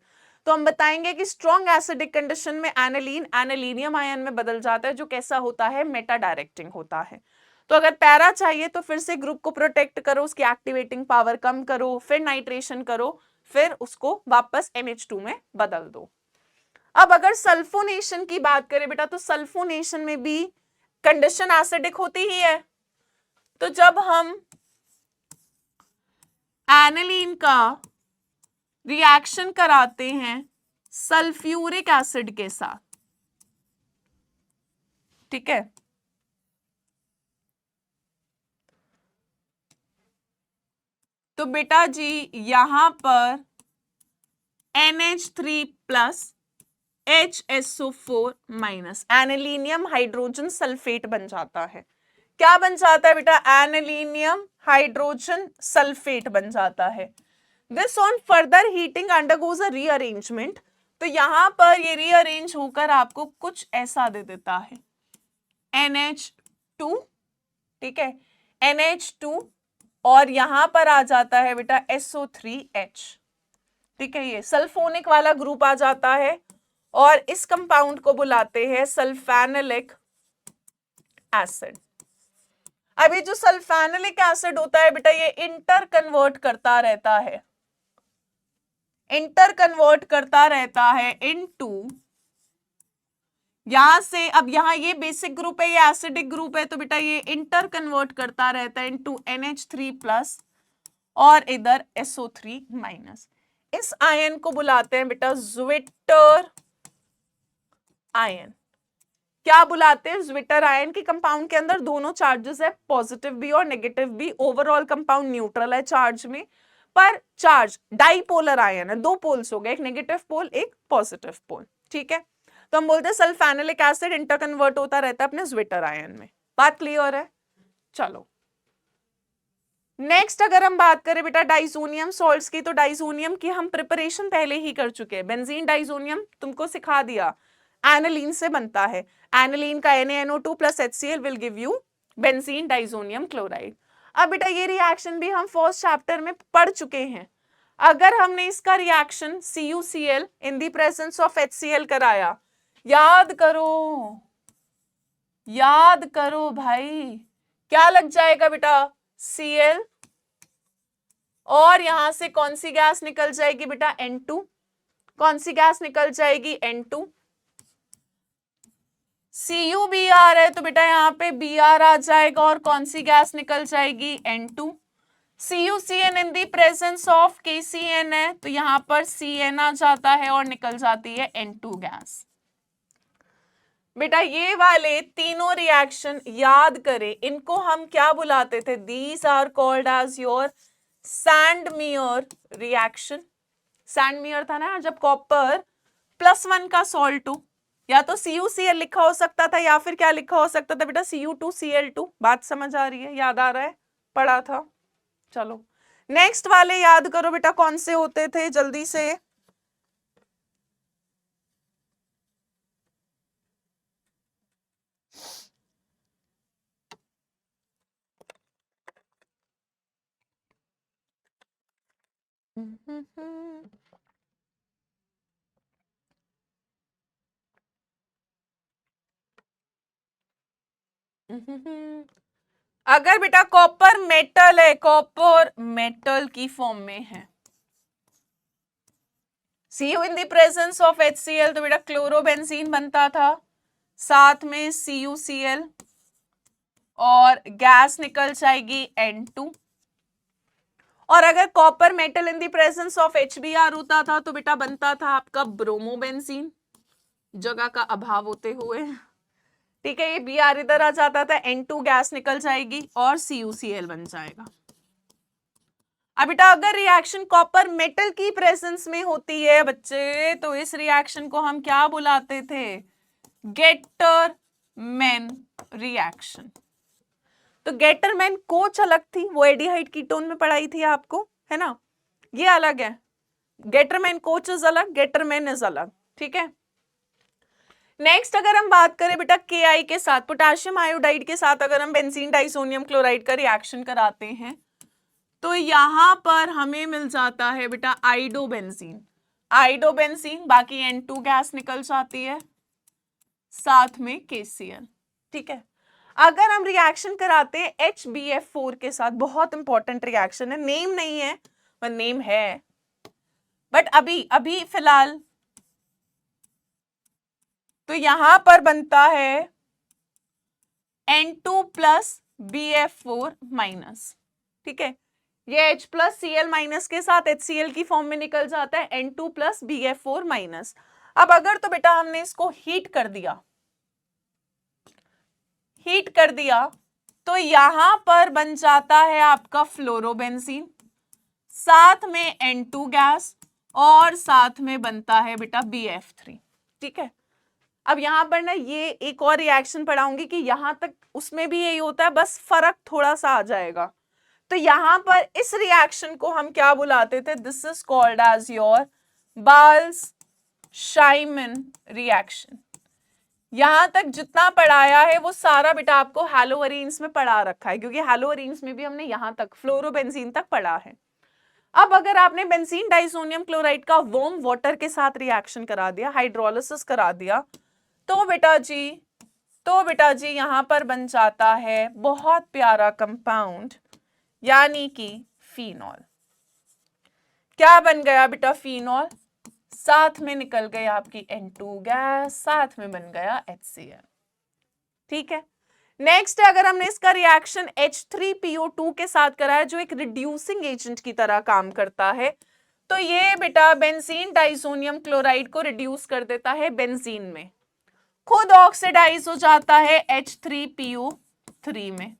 तो हम बताएंगे कि स्ट्रॉन्ग एसिडिक कंडीशन में एनालीन एनालिनियम आयन में बदल जाता है जो कैसा होता है, मेटा डायरेक्टिंग होता है। तो अगर पैरा चाहिए तो फिर से ग्रुप को प्रोटेक्ट करो, उसकी एक्टिवेटिंग पावर कम करो, फिर नाइट्रेशन करो, फिर उसको वापस NH2 में बदल दो। अब अगर सल्फोनेशन की बात करें बेटा, तो सल्फोनेशन में भी कंडीशन एसिडिक होती ही है। तो जब हम एनालीन का रिएक्शन कराते हैं सल्फ्यूरिक एसिड के साथ, ठीक है, तो बेटा जी यहां पर NH3+ HSO4- एनालिनियम हाइड्रोजन सल्फेट बन जाता है। क्या बन जाता है बेटा, एनालिनियम हाइड्रोजन सल्फेट बन जाता है। This on further heating undergoes a rearrangement. तो यहां पर ये रीअरेंज होकर आपको कुछ ऐसा दे देता है, NH2, ठीक है, NH2, और यहां पर आ जाता है बेटा SO3H, ठीक है, ये सल्फोनिक वाला ग्रुप आ जाता है, और इस कंपाउंड को बुलाते हैं सल्फेनिलिक एसिड। अभी जो सल्फेनिलिक एसिड होता है बेटा ये इंटर कन्वर्ट करता रहता है, इंटर कन्वर्ट करता रहता है इनटू, यहां से अब यहां ये बेसिक ग्रुप है, ये एसिडिक ग्रुप है, तो बेटा ये इंटर कन्वर्ट करता रहता है इनटू NH3+ और इधर SO3-। इस आयन को बुलाते हैं बेटा ज्विटर आयन। क्या बुलाते हैं, ज्विटर आयन। की कंपाउंड के अंदर दोनों चार्जेस है, पॉजिटिव भी और नेगेटिव भी। ओवरऑल कंपाउंड न्यूट्रल है चार्ज में, पर चार्ज डाइपोलर आयन है, दो पोल्स हो गए, एक नेगेटिव पोल एक पॉजिटिव पोल, ठीक है। तो हम बोलते हैं सल्फेनिलिक एसिड इंटर कन्वर्ट होता रहता है अपने ज्विटर आयन में। बात क्लियर है, चलो नेक्स्ट अगर हम बात करें बेटा डाइजोनियम सॉल्ट्स की, तो डाइजोनियम की हम प्रिपरेशन पहले ही कर चुके हैं। बेंजीन डाइजोनियम तुमको सिखा दिया, एनालीन से बनता है, एनालीन का NaNO2 + HCl will give you benzene diazonium chloride. अब बेटा ये रिएक्शन भी हम फर्स्ट चैप्टर में पढ़ चुके हैं। अगर हमने इसका reaction CuCl in the presence of HCl कराया, याद करो, याद करो भाई, क्या लग जाएगा बेटा, Cl और यहां से कौन सी गैस निकल जाएगी बेटा, N2। कौन सी गैस निकल जाएगी, N2। CuBr है तो बेटा यहाँ पे Br आ जाएगा और कौन सी गैस निकल जाएगी, N2। CuCN in the presence of KCN है तो यहाँ पर Cn आ जाता है और निकल जाती है N2 गैस। बेटा ये वाले तीनों रिएक्शन याद करें, इनको हम क्या बुलाते थे, these are called as your Sandmeyer reaction. Sandmeyer था ना जब कॉपर +1 का सॉल्ट हो, या तो CuCl लिखा हो सकता था या फिर क्या लिखा हो सकता था बेटा, Cu2Cl2। बात समझ आ रही है, याद आ रहा है, पढ़ा था। चलो नेक्स्ट वाले याद करो बेटा, कौन से होते थे जल्दी से। अगर बेटा कॉपर मेटल है, कॉपर मेटल की फॉर्म में है, Cu in the presence of HCl तो बेटा क्लोरोबेंजीन बनता था, साथ में CuCl और गैस निकल जाएगी N2। और अगर copper metal in the presence of HBr होता था तो बेटा बनता था आपका ब्रोमोबेंजीन, जगह का अभाव होते हुए। ठीक है, ये Br इधर आ जाता था, N2 गैस निकल जाएगी और CuCl बन जाएगा। अब बेटा अगर रिएक्शन कॉपर मेटल की प्रेजेंस में होती है बच्चे, तो इस रिएक्शन को हम क्या बुलाते थे, गेटरमैन रिएक्शन। तो गेटरमैन कोच अलग थी, वो एडिहाइड कीटोन में पढ़ाई थी आपको, है ना, ये अलग है। गेटरमैन कोच इज अलग, गेटरमैन इज अलग। ठीक है, नेक्स्ट अगर हम बात करें बेटा Ki के साथ, पोटेशियम आयोडाइड के साथ अगर हम बेंजीन डाइसोनियम क्लोराइड का रिएक्शन कराते हैं तो यहां पर हमें मिल जाता है बेटा आइडोबेंजीन। आइडोबेंजीन, बाकी N2 गैस निकल जाती है, साथ में KCl। ठीक है, अगर हम रिएक्शन कराते हैं HBF4 के साथ, बहुत इंपॉर्टेंट रिएक्शन है, नेम नहीं है पर नेम है, बट अभी फिलहाल तो यहां पर बनता है N2 प्लस BF4 माइनस। ठीक है, ये H प्लस Cl माइनस के साथ HCl की फॉर्म में निकल जाता है N2 प्लस BF4 माइनस। अब अगर तो बेटा हमने इसको हीट कर दिया तो यहां पर बन जाता है आपका फ्लोरोबेंजीन, साथ में N2 गैस और साथ में बनता है बेटा BF3। ठीक है, अब यहां पर ना ये एक और रिएक्शन पढ़ाऊंगी कि यहां तक उसमें भी यही होता है, बस फर्क थोड़ा सा आ जाएगा। तो यहां पर इस रिएक्शन को हम क्या बुलाते थे, this is called as your Balz Schiemann reaction. यहां तक जितना पढ़ाया है वो सारा बेटा आपको हैलोअरीन्स में पढ़ा रखा है, क्योंकि हैलोअरीन्स में भी हमने यहां तक फ्लोरोबेंजीन तक पढ़ा है। अब अगर आपने बेंजीन डाइसोनियम क्लोराइड का वार्म वाटर के साथ रिएक्शन करा दिया, हाइड्रोलिसिस करा दिया, तो बेटा जी यहां पर बन जाता है बहुत प्यारा कंपाउंड, यानी कि फिनॉल। क्या बन गया बेटा, फिनॉल, साथ में निकल गई आपकी N2 गैस, साथ में बन गया HCl। ठीक है, नेक्स्ट अगर हमने इसका रिएक्शन H3PO2 के साथ कराया, जो एक रिड्यूसिंग एजेंट की तरह काम करता है, तो ये बेटा बेंजीन डाइसोनियम क्लोराइड को रिड्यूस कर देता है बेंजीन में, खुद ऑक्सीडाइज हो जाता है H3PO3 में।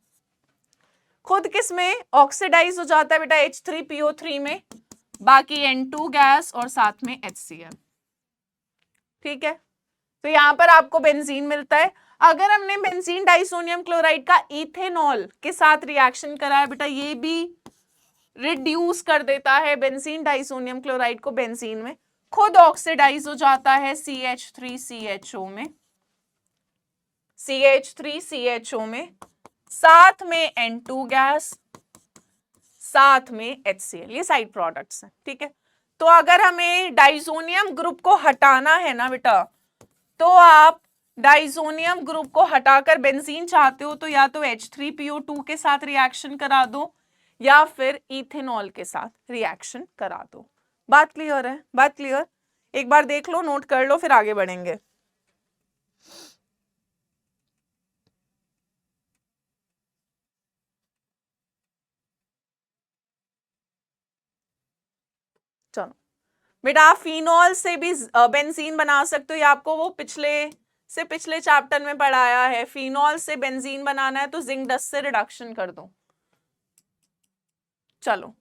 खुद किस में ऑक्सीडाइज हो जाता है बेटा, H3PO3 में, बाकी N2 गैस और साथ में HCl। ठीक है, तो यहां पर आपको बेंजीन मिलता है। अगर हमने बेंजीन डाइसोनियम क्लोराइड का इथेनॉल के साथ रिएक्शन कराया बेटा, ये भी रिड्यूस कर देता है बेंजीन डाइसोनियम क्लोराइड को बेंजीन में, खुद ऑक्सीडाइज हो जाता है CH3CHO में, CH3CHO में, साथ में N2 गैस, साथ में HCl, ये साइड प्रोडक्ट्स हैं। ठीक है, तो अगर हमें डाइसोनियम ग्रुप को हटाना है ना बेटा, तो आप डाइसोनियम ग्रुप को हटाकर बेंजीन चाहते हो तो या तो H3PO2 के साथ रिएक्शन करा दो, या फिर इथेनॉल के साथ रिएक्शन करा दो। बात क्लियर है? बात क्लियर? एक बार देख लो, नोट कर लो, फिर आगे बढ़ेंगे। चलो बेटा, आप फिनॉल से भी बेंजीन बना सकते हो, या आपको वो पिछले चैप्टर में पढ़ाया है। फिनॉल से बेंजीन बनाना है तो जिंक डस्ट से रिडक्शन कर दो। चलो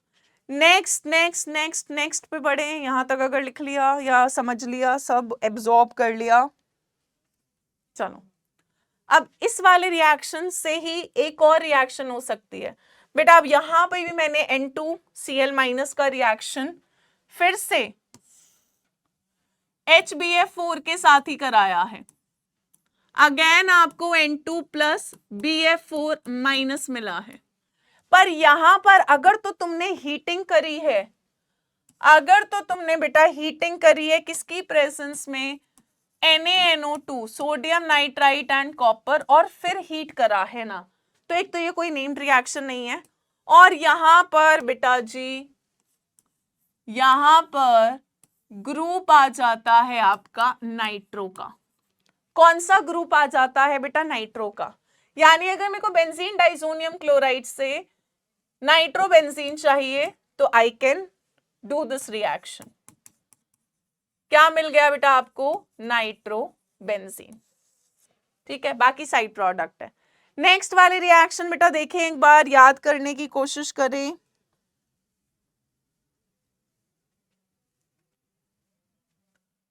नेक्स्ट नेक्स्ट नेक्स्ट नेक्स्ट पे बढ़े। यहां तक अगर लिख लिया या समझ लिया, सब एब्जॉर्ब कर लिया। चलो अब इस वाले रिएक्शन से ही एक और रिएक्शन हो सकती है बेटा। अब यहां पे भी मैंने N2Cl- का रिएक्शन फिर से HBF4 के साथ ही कराया है। अगेन आपको N2+BF4- मिला है। पर यहां पर अगर तो तुमने हीटिंग करी है, अगर तो तुमने बेटा हीटिंग करी है किसकी प्रेजेंस में, NaNO2 sodium nitrite and copper, और फिर हीट करा है ना, तो एक तो ये कोई नेम्ड रिएक्शन नहीं है। और यहां पर बेटा जी, यहां पर ग्रुप आ जाता है आपका नाइट्रो का। कौन सा ग्रुप आ जाता है बेटा? नाइट्रो का। यानी अगर मेरे को बेंजीन डाइसोनियम क्लोराइड से नाइट्रो बेंजीन चाहिए तो I can do this reaction. क्या मिल गया बेटा आपको? Nitro benzene. ठीक है, बाकी साइड प्रोडक्ट है। नेक्स्ट वाले रिएक्शन बेटा देखें, एक बार याद करने की कोशिश करें।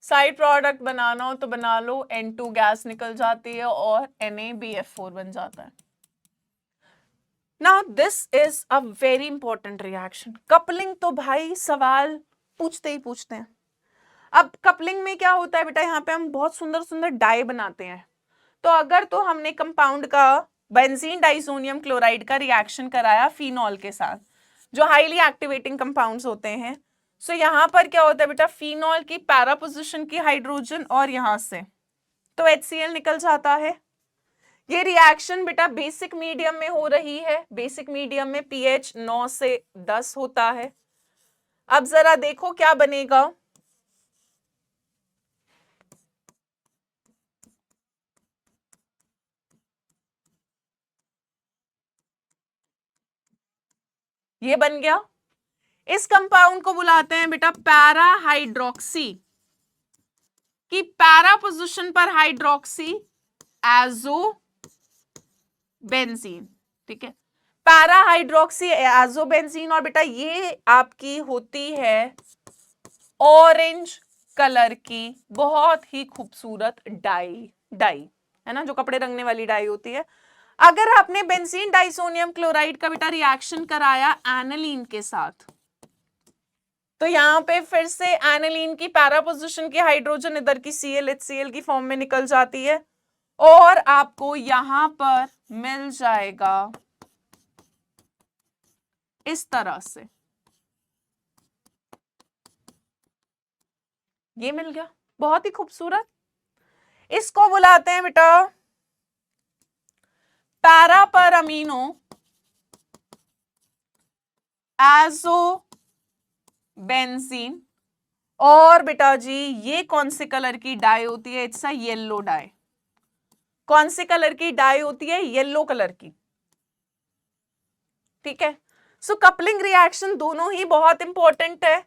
साइड प्रोडक्ट बनाना हो तो बना लो, N2 गैस निकल जाती है और NaBF4 बन जाता है। Now this is a very important reaction. Coupling तो भाई सवाल पूछते ही पूछते हैं। अब कपलिंग में क्या होता है बेटा, यहाँ पे हम बहुत सुंदर सुंदर डाई बनाते हैं। तो अगर तो हमने कंपाउंड का बेंजीन डाइसोनियम क्लोराइड का रिएक्शन कराया फिनॉल के साथ, जो हाईली एक्टिवेटिंग कंपाउंड्स होते हैं, सो यहां पर क्या होता है बेटा, फिनॉल की पैरा पोजीशन की हाइड्रोजन और यहां से तो HCl निकल जाता है। ये रिएक्शन बेटा बेसिक मीडियम में हो रही है। बेसिक मीडियम में pH 9 से 10 होता है। अब जरा देखो क्या बनेगा। ये बन गया। इस कंपाउंड को बुलाते हैं बेटा पैरा हाइड्रोक्सी, कि पैरा पोजीशन पर हाइड्रोक्सी एजो बेंजीन। ठीक है, पैरा हाइड्रोक्सी एजो बेंजीन। और बेटा ये आपकी होती है ऑरेंज कलर की बहुत ही खूबसूरत डाई है ना, जो कपड़े रंगने वाली डाई होती है। अगर आपने बेंजीन डाइसोनियम क्लोराइड का बेटा रिएक्शन कराया एनालीन के साथ, तो यहां पे फिर से एनालीन की पैरा पोजीशन की हाइड्रोजन इधर की Cl HCl की फॉर्म में निकल जाती है, और आपको यहां पर मिल जाएगा इस तरह से। ये मिल गया, बहुत ही खूबसूरत। इसको बुलाते हैं बेटा पैरा पर अमीनो एजो बेंजीन। और बेटा जी ये कौन से कलर की डाई होती है? It's a yellow die. कौन से कलर की डाई होती है? येलो कलर की। ठीक है, सो कपलिंग रिएक्शन दोनों ही बहुत इंपॉर्टेंट है,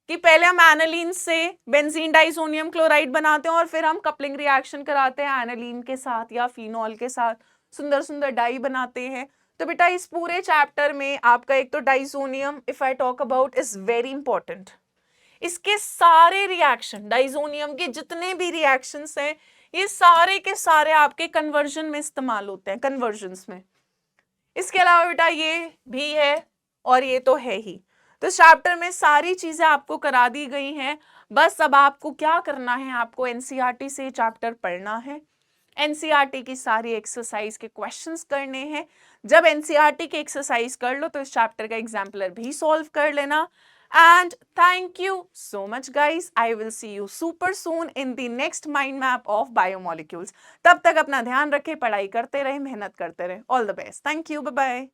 कि पहले हम एनालीन से बेंजीन डाइसोनियम क्लोराइड बनाते हैं और फिर हम कपलिंग रिएक्शन कराते हैं एनालीन के साथ या फिनॉल के साथ, सुंदर सुंदर डाई बनाते हैं। तो बेटा इस पूरे चैप्टर में आपका एक तो diazonium, if I talk about, is very important. इसके सारे रिएक्शन, डाइसोनियम के जितने भी रिएक्शंस हैं, ये सारे के सारे आपके कन्वर्जन में इस्तेमाल होते हैं, कन्वर्जन्स में। इसके अलावा बेटा ये भी है और ये तो है ही। तो चैप्टर में सारी चीजें आपको करा दी गई हैं। बस अब आपको क्या करना है, आपको एनसीईआरटी से चैप्टर पढ़ना है, एनसीईआरटी की सारी एक्सरसाइज के क्वेश्चंस करने हैं। जब एनसीईआरटी की एक्सरसाइज कर लो तो इस चैप्टर का एग्जाम्पलर भी सॉल्व कर लेना। And thank you so much guys. I will see you super soon in the next mind map of biomolecules. तब तक अपना ध्यान रखें, पढ़ाई करते रहें, मेहनत करते रहें। All the best. Thank you. Bye bye.